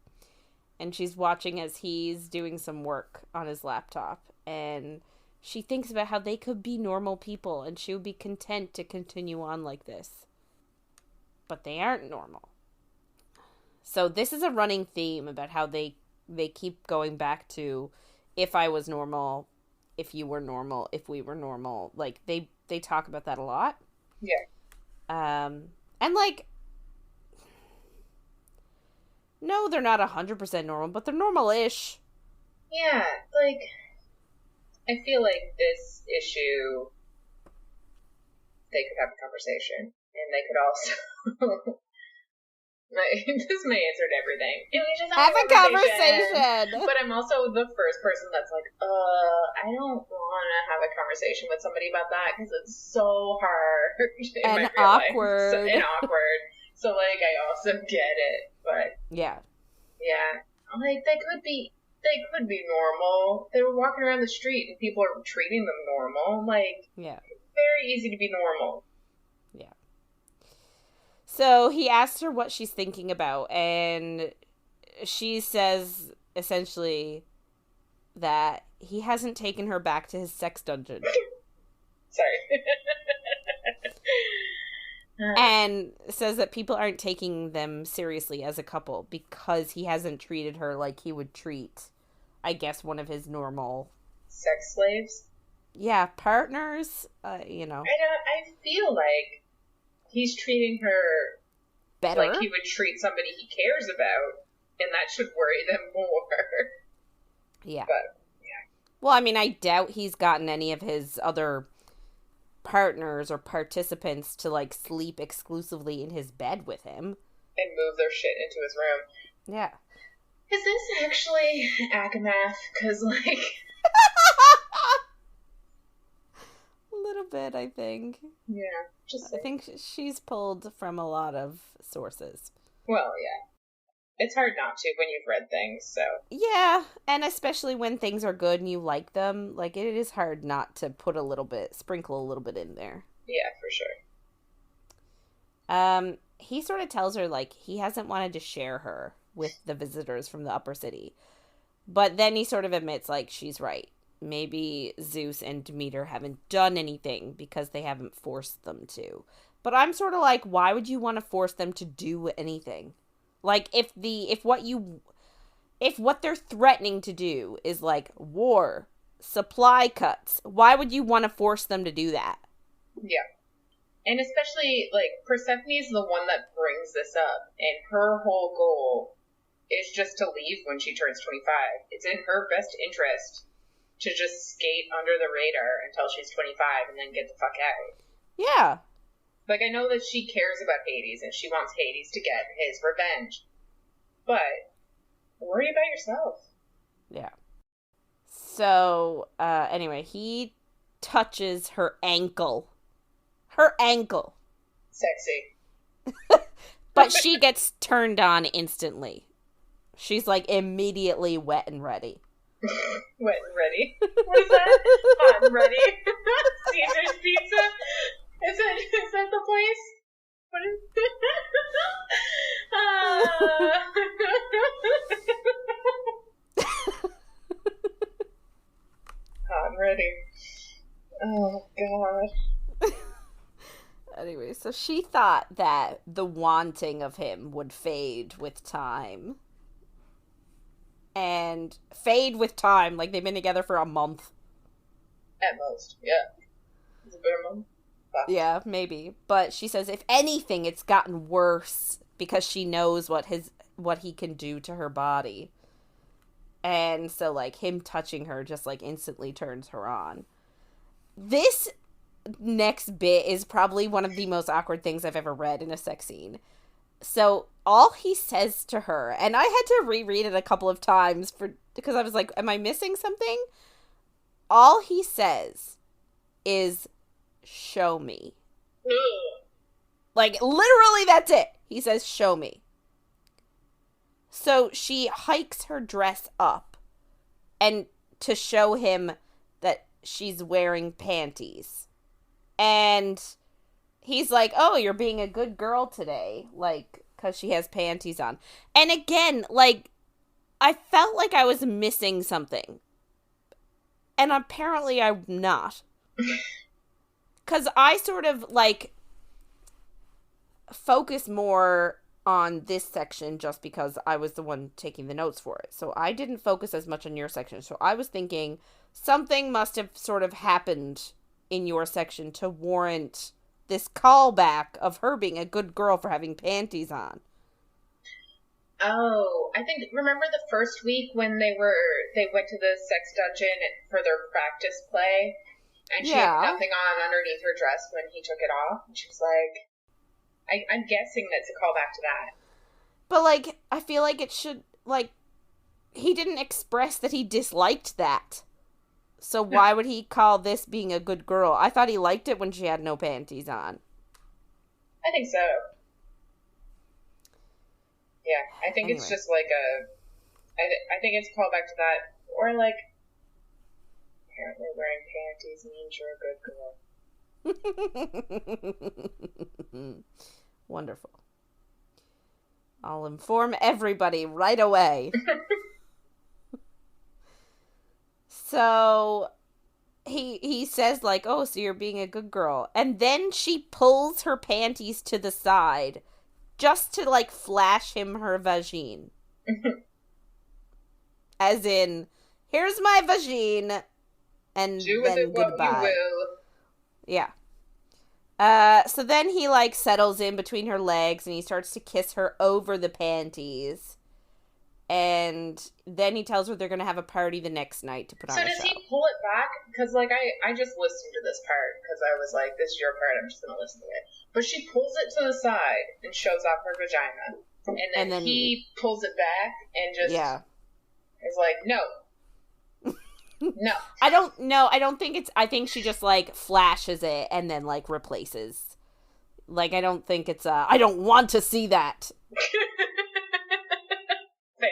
and she's watching as he's doing some work on his laptop, and she thinks about how they could be normal people, and she would be content to continue on like this. But they aren't normal. So this is a running theme about how they keep going back to if I was normal, if you were normal, if we were normal. Like they talk about that a lot. Yeah. And like, no, they're not 100% normal, but they're normal-ish. Yeah, like, I feel like this issue, they could have a conversation, and they could also, this may answer everything. Can we just have a conversation? But I'm also the first person that's like, I don't want to have a conversation with somebody about that, because it's so hard in and awkward. And awkward. So, like, I also get it, but... Yeah. Yeah. Like, they could be normal. They were walking around the street and people are treating them normal. Like, yeah. It's very easy to be normal. Yeah. So he asks her what she's thinking about, and she says, essentially, that he hasn't taken her back to his sex dungeon. Sorry. And says that people aren't taking them seriously as a couple because he hasn't treated her like he would treat, I guess, one of his normal... sex slaves? Yeah, partners, you know. I feel like he's treating her better, like he would treat somebody he cares about, and that should worry them more. Yeah. But, yeah. Well, I mean, I doubt he's gotten any of his other partners or participants to, like, sleep exclusively in his bed with him. And move their shit into his room. Yeah. Is this actually Akamath? Because, like... A little bit, I think. Yeah, just I think she's pulled from a lot of sources. Well, yeah. It's hard not to when you've read things, so... Yeah, and especially when things are good and you like them, like, it is hard not to sprinkle a little bit in there. Yeah, for sure. He sort of tells her, like, he hasn't wanted to share her with the visitors from the upper city. But then he sort of admits, like, she's right. Maybe Zeus and Demeter haven't done anything because they haven't forced them to. But I'm sort of like, why would you want to force them to do anything? Like, if what they're threatening to do is, like, war, supply cuts, why would you want to force them to do that? Yeah. And especially, like, Persephone's the one that brings this up, and her whole goal is just to leave when she turns 25. It's in her best interest to just skate under the radar until she's 25 and then get the fuck out. Yeah. Like, I know that she cares about Hades, and she wants Hades to get his revenge. But, worry about yourself. Yeah. So, anyway, he touches her ankle. Her ankle. Sexy. But she gets turned on instantly. She's, like, immediately wet and ready. Wet and ready? What is that? Hot and ready? Caesar's Pizza? Is that the place? What is Hot and ready. Oh, God. Anyway, so she thought that the wanting of him would fade with time. And fade with time, like they've been together for a month. At most, yeah. Is it been a month? Yeah, maybe. But she says, if anything, it's gotten worse because she knows what he can do to her body. And so, like, him touching her just, like, instantly turns her on. This next bit is probably one of the most awkward things I've ever read in a sex scene. So, all he says to her, and I had to reread it a couple of times because I was like, am I missing something? All he says is, show me. Like, literally, that's it. He says, show me. So she hikes her dress up and to show him that she's wearing panties. And he's like, oh, you're being a good girl today. Like, because she has panties on. And again, like, I felt like I was missing something. And apparently I'm not. Because I sort of, like, focus more on this section just because I was the one taking the notes for it. So I didn't focus as much on your section. So I was thinking something must have sort of happened in your section to warrant this callback of her being a good girl for having panties on. Oh, I think, remember the first week when they went to the sex dungeon for their practice play? And she had nothing on underneath her dress when he took it off. And she was like, I'm guessing that's a callback to that. But, like, I feel like it should, like, he didn't express that he disliked that. So why would he call this being a good girl? I thought he liked it when she had no panties on. I think so. Yeah, I think it's just like I think it's a callback to that. Or, like, apparently wearing panties means you're a good girl. Wonderful. I'll inform everybody right away. So he says, like, oh, so you're being a good girl. And then she pulls her panties to the side just to, like, flash him her vagine. As in, here's my vagine, and do then with it what goodbye. You will. Yeah. So then he, like, settles in between her legs, and he starts to kiss her over the panties. And then he tells her they're going to have a party the next night to put on a show. So does he pull it back? Because, like, I just listened to this part, because I was like, this is your part, I'm just going to listen to it. But she pulls it to the side and shows off her vagina. And then he pulls it back and just is like, no. No. I don't know. I don't think it's... I think she just, like, flashes it and then, like, replaces. Like, I don't think it's I don't want to see that. Fair.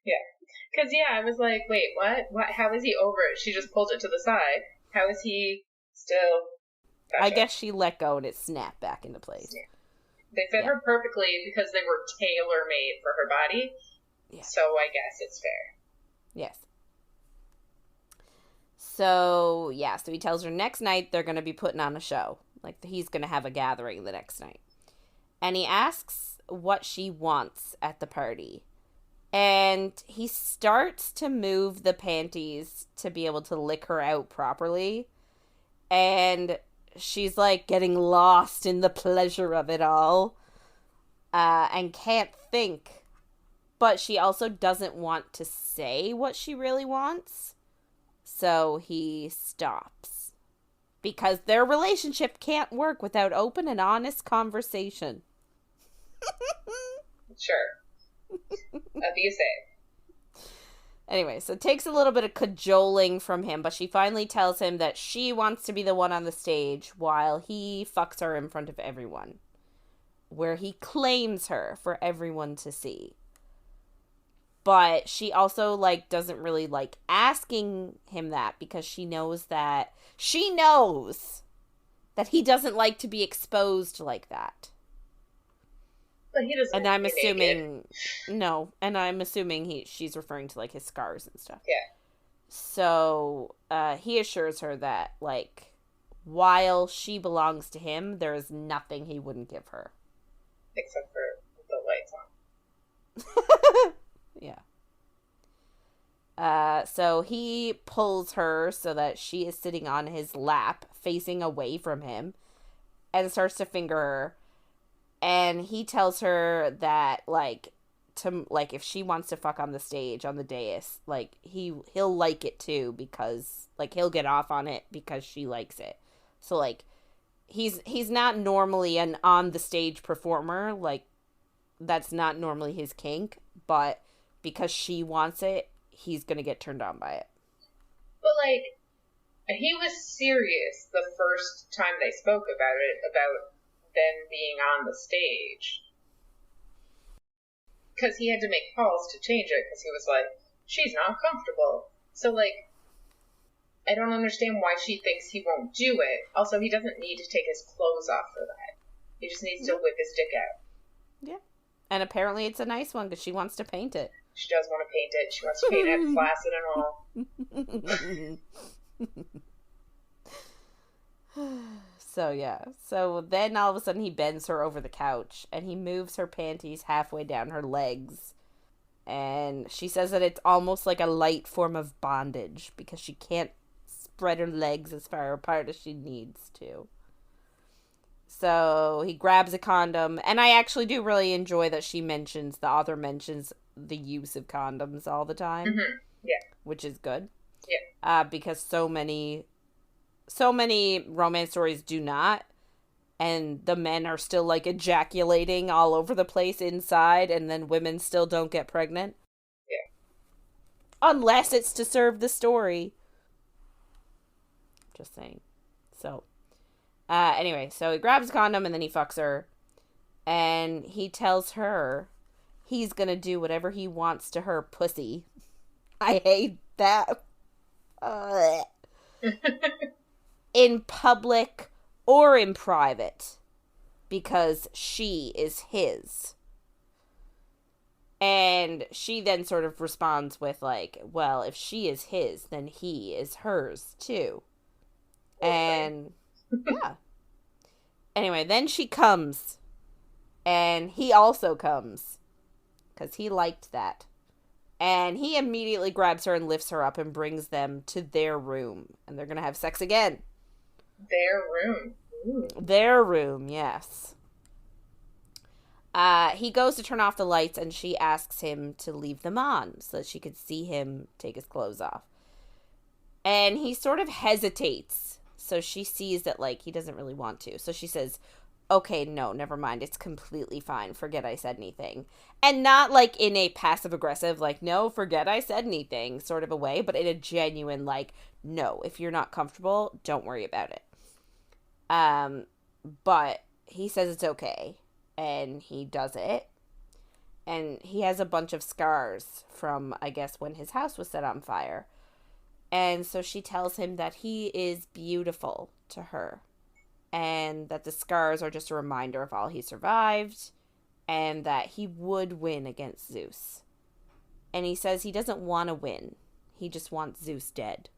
Yeah. Because, I was like, wait, what? How is he over it? She just pulled it to the side. How is he still... Gotcha. I guess she let go and it snapped back into place. Yeah. They fit her perfectly because they were tailor-made for her body. Yeah. So I guess it's fair. Yes. So he tells her next night they're going to be putting on a show. Like, he's going to have a gathering the next night. And he asks what she wants at the party. And he starts to move the panties to be able to lick her out properly. And she's, like, getting lost in the pleasure of it all. And can't think. But she also doesn't want to say what she really wants. So he stops. Because their relationship can't work without open and honest conversation. Sure. What do you say? Anyway, so it takes a little bit of cajoling from him, but she finally tells him that she wants to be the one on the stage while he fucks her in front of everyone. Where he claims her for everyone to see. But she also, like, doesn't really like asking him that because she knows that he doesn't like to be exposed like that. But he doesn't. And I'm assuming she's referring to, like, his scars and stuff. Yeah. So he assures her that, like, while she belongs to him, there is nothing he wouldn't give her. Except for the lights on. Yeah. So he pulls her so that she is sitting on his lap, facing away from him, and starts to finger her. And he tells her that, like, if she wants to fuck on the stage, on the dais, like, he'll like it too, because, like, he'll get off on it because she likes it. So, like, he's not normally an on-the-stage performer, like, that's not normally his kink, but because she wants it, he's gonna get turned on by it. But, like, he was serious the first time they spoke about it, about them being on the stage. Because he had to make calls to change it, because he was like, she's not comfortable. So, like, I don't understand why she thinks he won't do it. Also, he doesn't need to take his clothes off for that. He just needs to whip his dick out. Yeah. And apparently it's a nice one, because she wants to paint it. She does want to paint it. She wants to paint it flaccid and all. So, yeah. So then all of a sudden he bends her over the couch and he moves her panties halfway down her legs. And she says that it's almost like a light form of bondage because she can't spread her legs as far apart as she needs to. So he grabs a condom, and I actually do really enjoy that the author mentions the use of condoms all the time. Mm-hmm. Yeah. Which is good. Yeah. Because so many romance stories do not, and the men are still, like, ejaculating all over the place inside, and then women still don't get pregnant. Yeah. Unless it's to serve the story. Just saying. So, anyway, so he grabs a condom, and then he fucks her, and he tells her he's gonna do whatever he wants to her pussy. I hate that. In public or in private, because she is his. And she then sort of responds with, like, well, if she is his, then he is hers too. Okay. And yeah. Anyway, then she comes, and he also comes, because he liked that. And he immediately grabs her and lifts her up and brings them to their room, and they're gonna have sex again. Their room. Ooh. Their room, yes. He goes to turn off the lights, and she asks him to leave them on so that she could see him take his clothes off. And he sort of hesitates, so she sees that, like, he doesn't really want to. So she says, okay, no, never mind. It's completely fine. Forget I said anything. And not, like, in a passive-aggressive, like, no, forget I said anything sort of a way, but in a genuine, like, no, if you're not comfortable, don't worry about it. But he says it's okay, and he does it, and he has a bunch of scars from, I guess, when his house was set on fire, and so she tells him that he is beautiful to her, and that the scars are just a reminder of all he survived, and that he would win against Zeus. And he says he doesn't want to win, he just wants Zeus dead.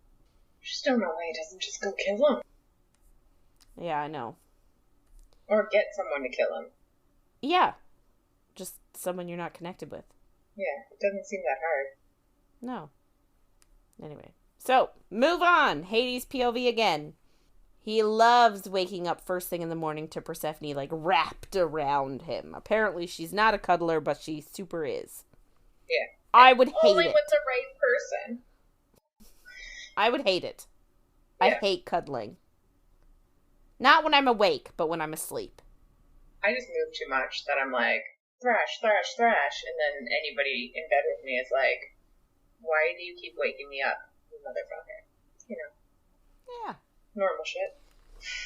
I just don't know why he doesn't just go kill him. Yeah, I know. Or get someone to kill him. Yeah. Just someone you're not connected with. Yeah, it doesn't seem that hard. No. Anyway. So, move on. Hades POV again. He loves waking up first thing in the morning to Persephone, like, wrapped around him. Apparently she's not a cuddler, but she super is. Yeah. I would hate Only it. with the right person. I would hate it. Yeah. I hate cuddling. Not when I'm awake, but when I'm asleep. I just move too much that I'm like, thrash, thrash, thrash, and then anybody in bed with me is like, why do you keep waking me up, you motherfucker? You know. Yeah. Normal shit.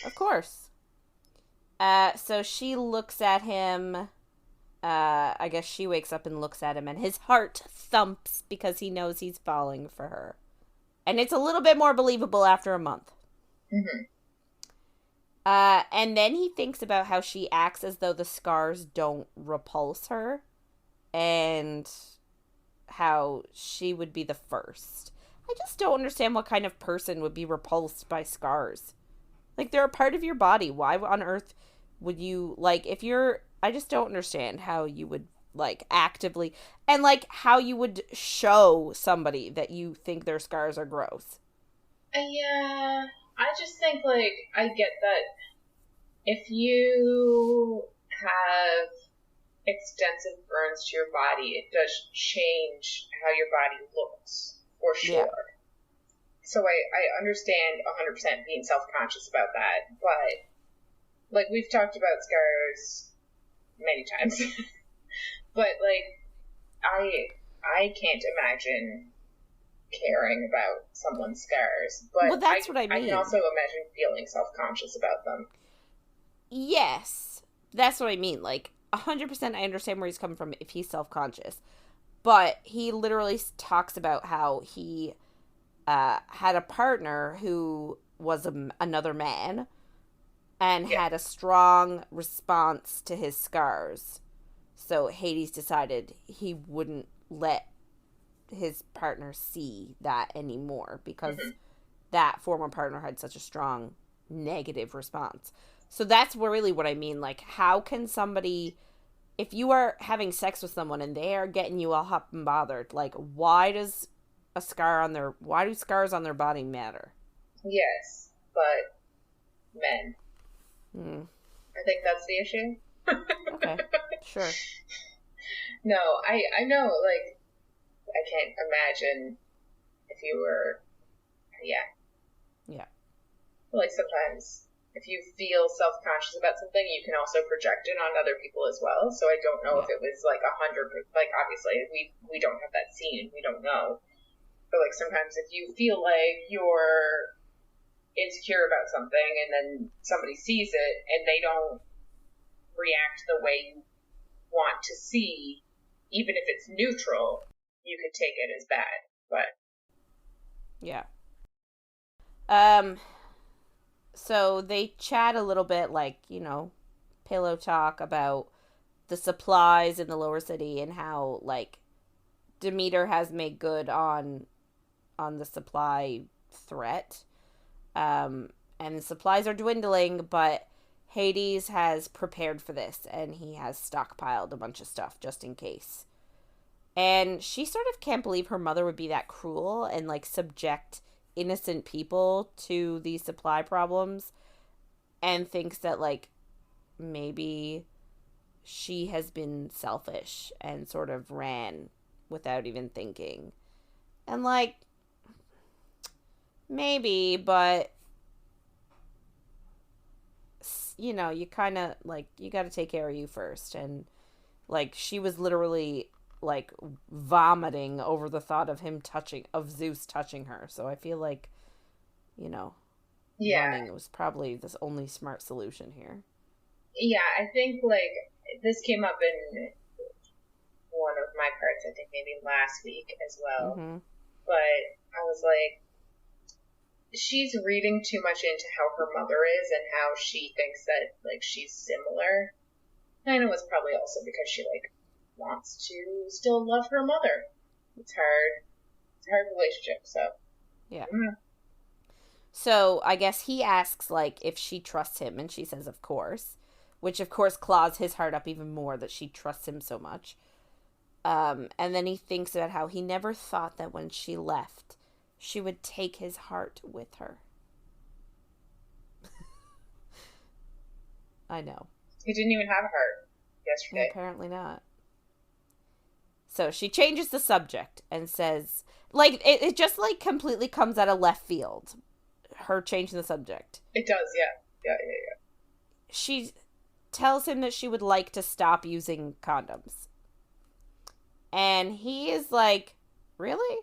Of course. So she looks at him. I guess she wakes up and looks at him, and his heart thumps because he knows he's falling for her. And it's a little bit more believable after a month. Mm-hmm. And then he thinks about how she acts as though the scars don't repulse her, and how she would be the first. I just don't understand what kind of person would be repulsed by scars. Like, they're a part of your body. Why on earth would you, like, if you're... I just don't understand how you would, like, actively... And, like, how you would show somebody that you think their scars are gross. Yeah... I just think, like, I get that if you have extensive burns to your body, it does change how your body looks, for sure. Yeah. So I understand 100% being self-conscious about that, but, like, we've talked about scars many times. But, like, I can't imagine caring about someone's scars, but well, that's what I mean. I can also imagine feeling self-conscious about them. Yes, that's what I mean. Like, 100% I understand where he's coming from if he's self-conscious, but he literally talks about how he had a partner who was another man and had a strong response to his scars, so Hades decided he wouldn't let his partner see that anymore because that former partner had such a strong negative response. So that's really what I mean. Like, how can somebody, if you are having sex with someone and they are getting you all hot and bothered, like, why do scars on their body matter? Yes, but men. I think that's the issue. Okay, sure. No, I know, like, I can't imagine if you were, yeah. Like, sometimes if you feel self-conscious about something, you can also project it on other people as well. So I don't know if it was like 100%, like, obviously we don't have that scene, we don't know. But like, sometimes if you feel like you're insecure about something and then somebody sees it and they don't react the way you want to see, even if it's neutral, you could take it as bad. But yeah. So they chat a little bit, like, pillow talk about the supplies in the lower city and how, like, Demeter has made good on the supply threat. And the supplies are dwindling, but Hades has prepared for this, and he has stockpiled a bunch of stuff just in case. And she sort of can't believe her mother would be that cruel and, like, subject innocent people to these supply problems, and thinks that, like, maybe she has been selfish and sort of ran without even thinking. And, like, maybe, but you kind of, like, you got to take care of you first. And, like, she was literally, like, vomiting over the thought of Zeus touching her. So I feel like, running was probably the only smart solution here. Yeah, I think, like, this came up in one of my parts, I think maybe last week as well. Mm-hmm. But I was like, she's reading too much into how her mother is and how she thinks that, like, she's similar. And it was probably also because she, like, wants to still love her mother. It's hard. It's a hard relationship, so. Yeah. So I guess he asks, like, if she trusts him, and she says, of course. Which, of course, claws his heart up even more that she trusts him so much. And then he thinks about how he never thought that when she left, she would take his heart with her. I know. He didn't even have a heart yesterday. Apparently not. So she changes the subject and says, like, it just, like, completely comes out of left field. Her changing the subject. It does, yeah. She tells him that she would like to stop using condoms. And he is like, really?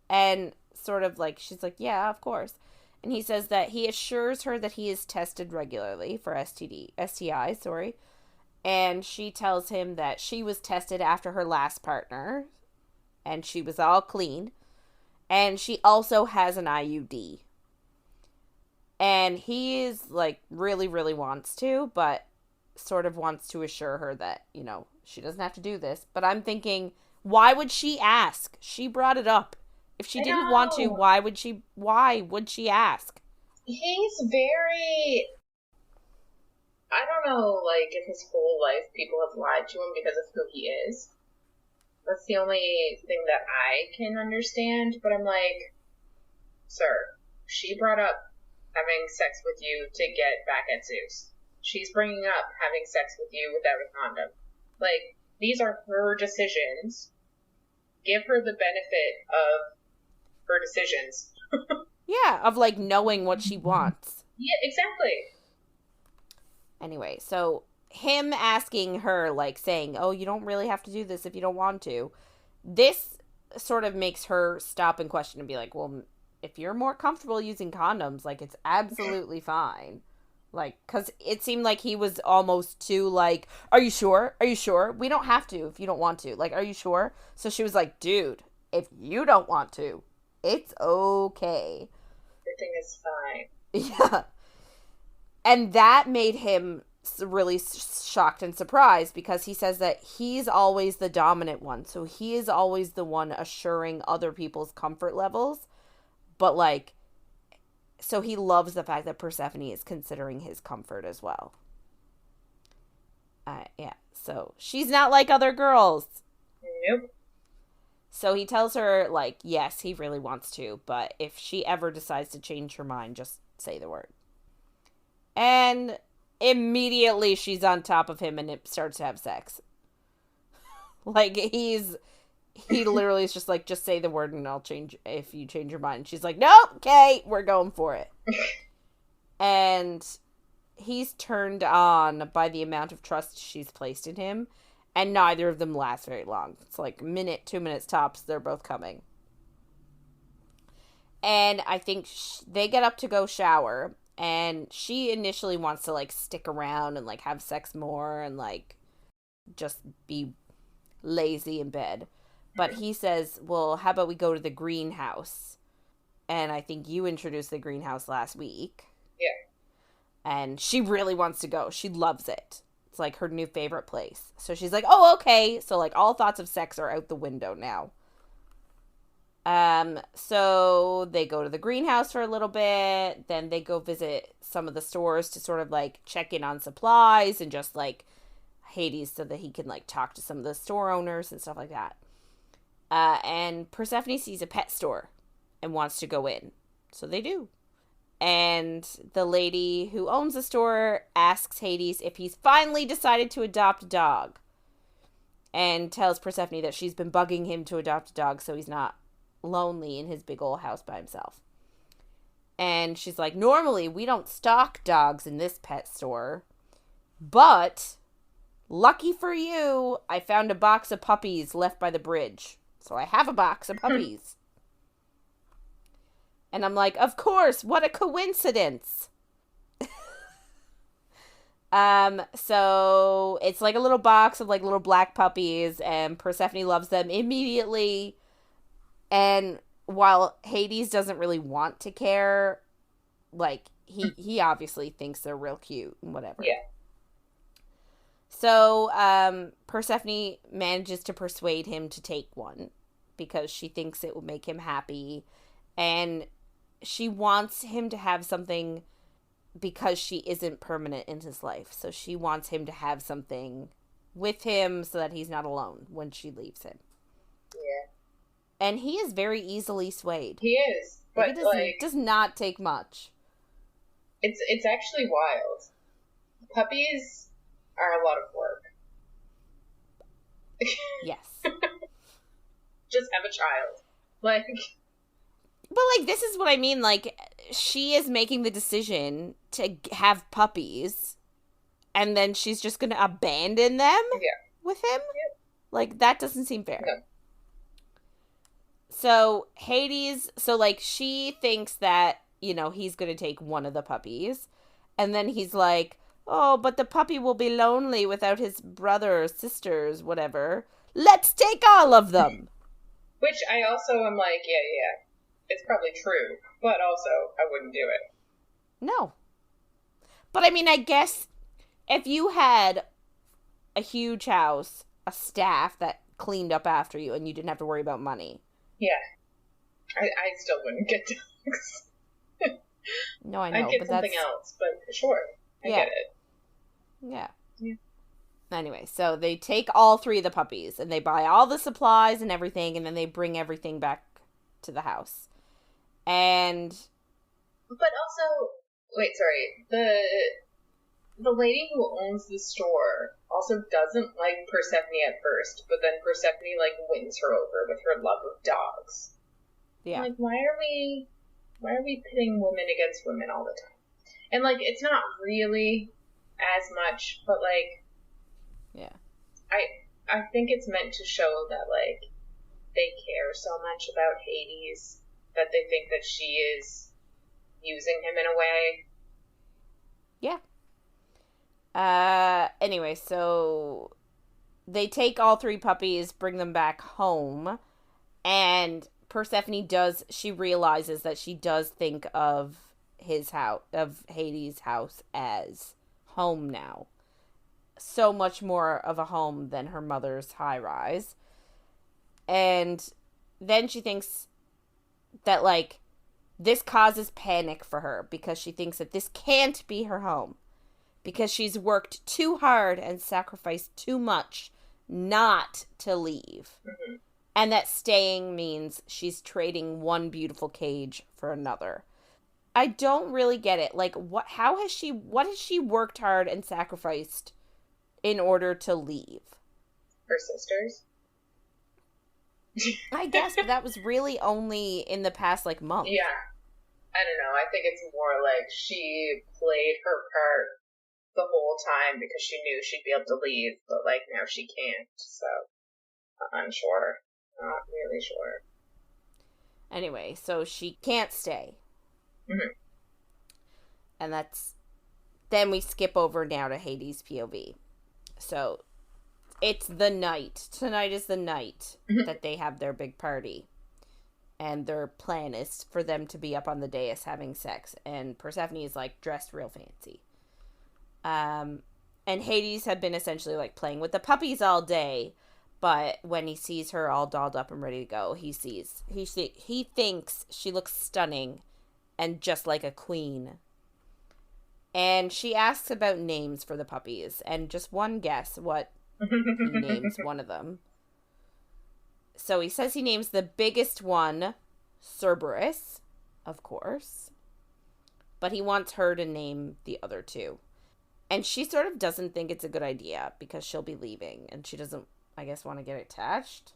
And sort of like, she's like, yeah, of course. And he says that he assures her that he is tested regularly for STI, sorry. And she tells him that she was tested after her last partner, and she was all clean. And she also has an IUD. And he is, like, really, really wants to, but sort of wants to assure her that, she doesn't have to do this. But I'm thinking, why would she ask? She brought it up. If she didn't want to, why would she ask? He's very, I don't know, like, if his whole life people have lied to him because of who he is. That's the only thing that I can understand. But I'm like, sir, she brought up having sex with you to get back at Zeus. She's bringing up having sex with you without a condom. Like, these are her decisions. Give her the benefit of her decisions. Yeah, of, like, knowing what she wants. Yeah, exactly. Anyway, so him asking her, like, saying, oh, you don't really have to do this if you don't want to. This sort of makes her stop and question and be like, well, if you're more comfortable using condoms, like, it's absolutely fine. Like, because it seemed like he was almost too, like, are you sure? Are you sure? We don't have to if you don't want to. Like, are you sure? So she was like, dude, if you don't want to, it's okay. Everything is fine. Yeah. And that made him really shocked and surprised, because he says that he's always the dominant one. So he is always the one assuring other people's comfort levels. But, like, so he loves the fact that Persephone is considering his comfort as well. Yeah, so she's not like other girls. Nope. So he tells her, like, yes, he really wants to, but if she ever decides to change her mind, just say the word. And immediately she's on top of him and it starts to have sex. Like, he literally is just like, just say the word and I'll change if you change your mind. She's like, nope, okay, we're going for it. And he's turned on by the amount of trust she's placed in him, and neither of them last very long. It's like minute, 2 minutes tops, they're both coming. And I think they get up to go shower, and she initially wants to, like, stick around and, like, have sex more and, like, just be lazy in bed. But he says, well, how about we go to the greenhouse? And I think you introduced the greenhouse last week. Yeah. And she really wants to go. She loves it. It's like her new favorite place. So she's like, oh, okay. So, like, all thoughts of sex are out the window now. So they go to the greenhouse for a little bit. Then they go visit some of the stores to sort of, like, check in on supplies and just, like, Hades so that he can, like, talk to some of the store owners and stuff like that. And Persephone sees a pet store and wants to go in. So they do. And the lady who owns the store asks Hades if he's finally decided to adopt a dog. And tells Persephone that she's been bugging him to adopt a dog so he's not lonely in his big old house by himself. And she's like, normally we don't stock dogs in this pet store. But, lucky for you, I found a box of puppies left by the bridge. So I have a box of puppies. And I'm like, of course, what a coincidence. So it's like a little box of, like, little black puppies, and Persephone loves them immediately. And while Hades doesn't really want to care, like, he obviously thinks they're real cute and whatever. Yeah. So, Persephone manages to persuade him to take one because she thinks it will make him happy. And she wants him to have something because she isn't permanent in his life. So she wants him to have something with him so that he's not alone when she leaves him. Yeah. And he is very easily swayed. He is. But, it does not take much. It's actually wild. Puppies are a lot of work. Yes. Just have a child. Like... But, like, this is what I mean. Like, she is making the decision to have puppies, and then she's just going to abandon them with him? Yeah. Like, that doesn't seem fair. No. So, Hades, like, she thinks that, you know, he's going to take one of the puppies, and then he's like, oh, but the puppy will be lonely without his brother or sisters, whatever. Let's take all of them! Which I also am like, yeah. It's probably true, but also I wouldn't do it. No. But I mean, I guess if you had a huge house, a staff that cleaned up after you, and you didn't have to worry about money. Yeah. I still wouldn't get dogs. No, I know. I'd get something else, but sure. I get it. Yeah. Anyway, so they take all 3 of the puppies, and they buy all the supplies and everything, and then they bring everything back to the house. And... But also... Wait, sorry. The lady who owns the store also doesn't like Persephone at first, but then Persephone, like, wins her over with her love of dogs. Yeah. Like, why are we pitting women against women all the time? And, like, it's not really as much, but, like... Yeah. I think it's meant to show that, like, they care so much about Hades that they think that she is using him in a way. Yeah. Anyway, so they take all 3 puppies, bring them back home, and Persephone she realizes that she does think of his house, of Hades' house, as home now. So much more of a home than her mother's high-rise. And then she thinks that, like, This causes panic for her because she thinks that this can't be her home because she's worked too hard and sacrificed too much not to leave. Mm-hmm. And that staying means she's trading one beautiful cage for another. I don't really get it. Like, what has she worked hard and sacrificed in order to leave? Her sisters? I guess, but that was really only in the past, like, month. Yeah. I don't know. I think it's more like she played her part the whole time because she knew she'd be able to leave, but, like, now she can't, so I'm unsure. Not really sure. Anyway, so she can't stay. Mm-hmm. And then we skip over now to Hades' POV. So, it's the night. Tonight is the night that they have their big party. And their plan is for them to be up on the dais having sex. And Persephone is, like, dressed real fancy. And Hades had been essentially, like, playing with the puppies all day. But when he sees her all dolled up and ready to go, he thinks she looks stunning and just like a queen. And she asks about names for the puppies. And just one guess what he names one of them. So he says he names the biggest one Cerberus, of course. But he wants her to name the other two. And she sort of doesn't think it's a good idea because she'll be leaving. And she doesn't, I guess, want to get attached.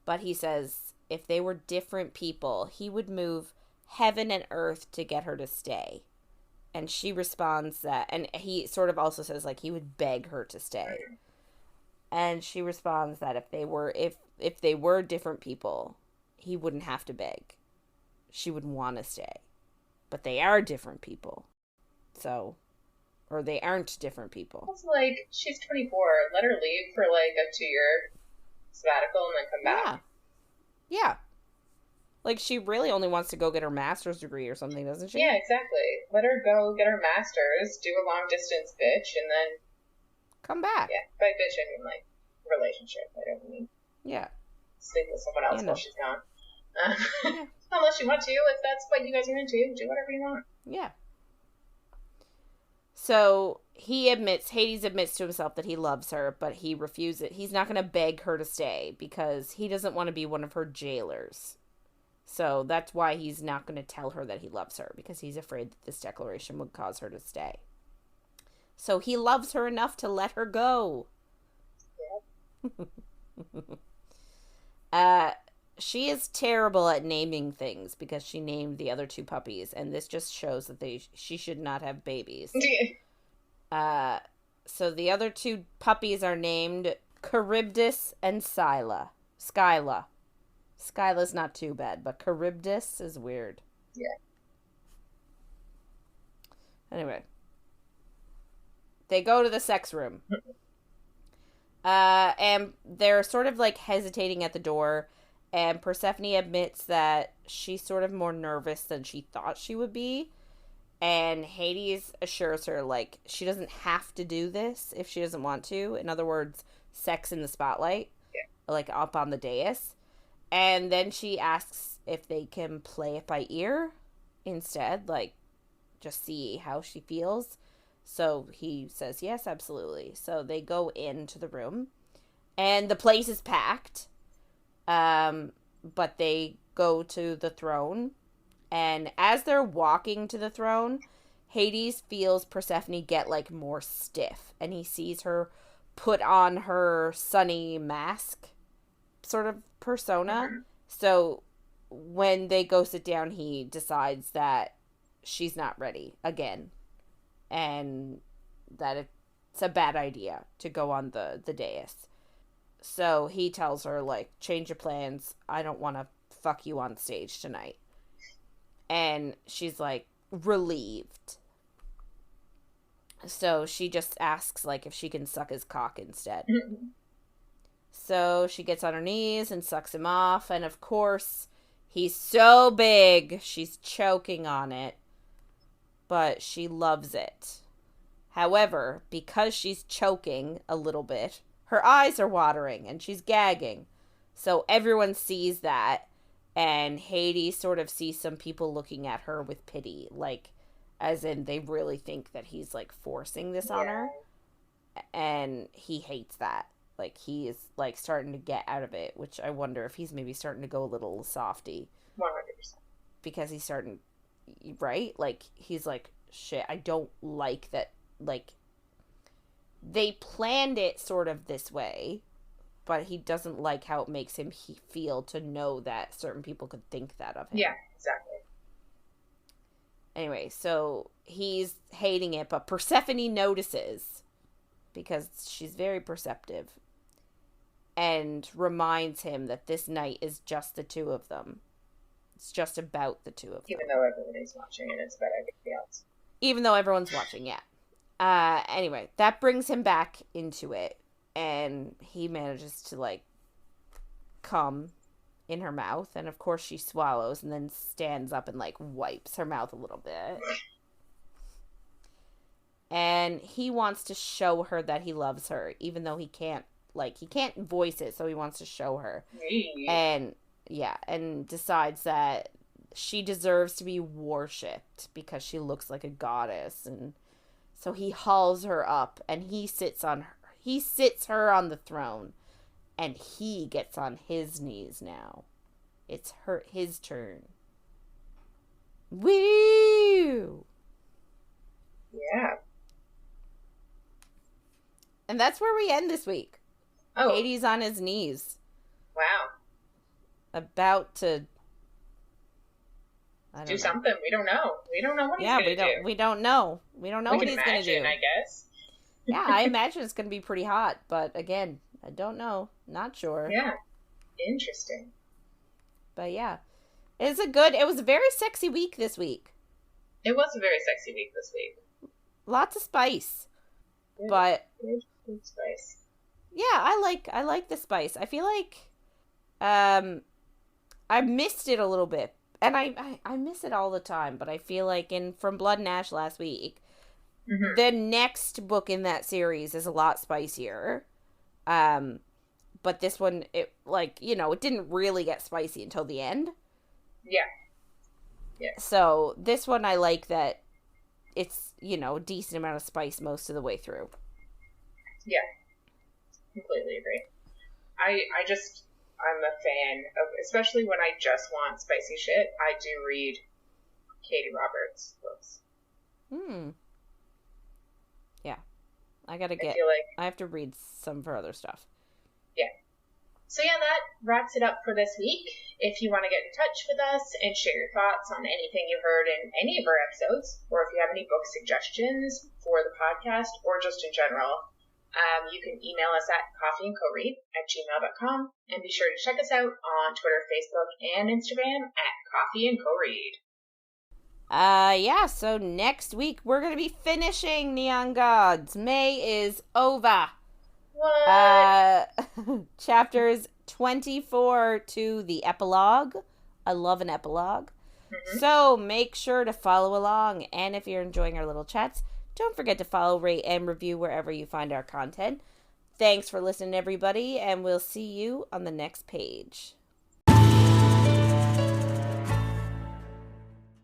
But he says if they were different people, he would move heaven and earth to get her to stay. And she responds that, and he sort of also says, like, he would beg her to stay. And she responds that if they were different people, he wouldn't have to beg. She would want to stay. But they are different people. So, or they aren't different people. It's like, she's 24. Let her leave for, like, a 2-year sabbatical and then come back. Yeah. Like, she really only wants to go get her master's degree or something, doesn't she? Yeah, exactly. Let her go get her master's, do a long-distance bitch, and then... come back. Yeah, by bitch I mean, like, relationship. I don't mean... Yeah. Sleep with someone else while she's gone. Unless you want to, if that's what you guys are into, do whatever you want. Yeah. So, Hades admits to himself that he loves her, but he refuses. He's not going to beg her to stay because he doesn't want to be one of her jailers. So that's why he's not going to tell her that he loves her, because he's afraid that this declaration would cause her to stay. So he loves her enough to let her go. Yep. She is terrible at naming things because she named the other two puppies, and this just shows that she should not have babies. So the other two puppies are named Charybdis and Scylla. Skyla's not too bad, but Charybdis is weird. Yeah. Anyway. They go to the sex room. And they're sort of, like, hesitating at the door. And Persephone admits that she's sort of more nervous than she thought she would be. And Hades assures her, like, she doesn't have to do this if she doesn't want to. In other words, sex in the spotlight. Yeah. Like, up on the dais. And then she asks if they can play it by ear instead, like, just see how she feels. So he says, yes, absolutely. So they go into the room, and the place is packed, but they go to the throne, and as they're walking to the throne, Hades feels Persephone get, like, more stiff, and he sees her put on her sunny mask sort of persona. Mm-hmm. So when they go sit down, he decides that she's not ready again, and that it's a bad idea to go on the dais. So he tells her, like, change your plans. I don't want to fuck you on stage tonight. And she's, like, relieved. So she just asks, like, if she can suck his cock instead. So she gets on her knees and sucks him off. And, of course, he's so big, she's choking on it. But she loves it. However, because she's choking a little bit, her eyes are watering and she's gagging. So everyone sees that. And Hades sort of sees some people looking at her with pity, like, as in they really think that he's, like, forcing this on her. And he hates that. Like, he is, like, starting to get out of it, which I wonder if he's maybe starting to go a little softy. 100%. Because he's starting, right? Like, he's like, shit, I don't like that, like, they planned it sort of this way, but he doesn't like how it makes him feel to know that certain people could think that of him. Yeah, exactly. Anyway, so he's hating it, but Persephone notices, because she's very perceptive, and reminds him that this night is just the two of them. It's just about the two of them. Even though everybody's watching and it's about everybody else. Even though everyone's watching, yeah. Anyway, that brings him back into it, and he manages to, like, come in her mouth, and of course she swallows and then stands up and, like, wipes her mouth a little bit. And he wants to show her that he loves her, even though he can't voice it, so he wants to show her. And, yeah, and decides that she deserves to be worshipped because she looks like a goddess, and so he hauls her up, and he sits her on the throne, and he gets on his knees now. It's his turn. Woo! Yeah. And that's where we end this week. Oh. Hades on his knees. Wow. About to do something. We don't know. We don't know what he's going to do. We don't know. We don't know what he's going to do. I guess. Yeah, I imagine it's going to be pretty hot, but again, I don't know. Not sure. Yeah. Interesting. But yeah. It was a very sexy week this week. It was a very sexy week this week. Lots of spice. Good, but good spice. Yeah, I like the spice. I feel like I missed it a little bit. And I miss it all the time, but I feel like from Blood and Ash last week, the next book in that series is a lot spicier. But this one, it didn't really get spicy until the end. Yeah. Yeah. So this one, I like that it's, a decent amount of spice most of the way through. Yeah. Completely agree. I'm a fan of, especially when I just want spicy shit, I do read Katee Roberts' books. Yeah. I have to read some of her other stuff. Yeah. So yeah, that wraps it up for this week. If you want to get in touch with us and share your thoughts on anything you heard in any of our episodes, or if you have any book suggestions for the podcast, or just in general, you can email us at coffeeandcoread@gmail.com, and be sure to check us out on Twitter, Facebook, and Instagram at coffeeandcoread. Yeah, so next week we're going to be finishing Neon Gods. May is over. What? Chapters 24 to the epilogue. I love an epilogue. So make sure to follow along, and if you're enjoying our little chats, don't forget to follow, rate, and review wherever you find our content. Thanks for listening, everybody, and we'll see you on the next page.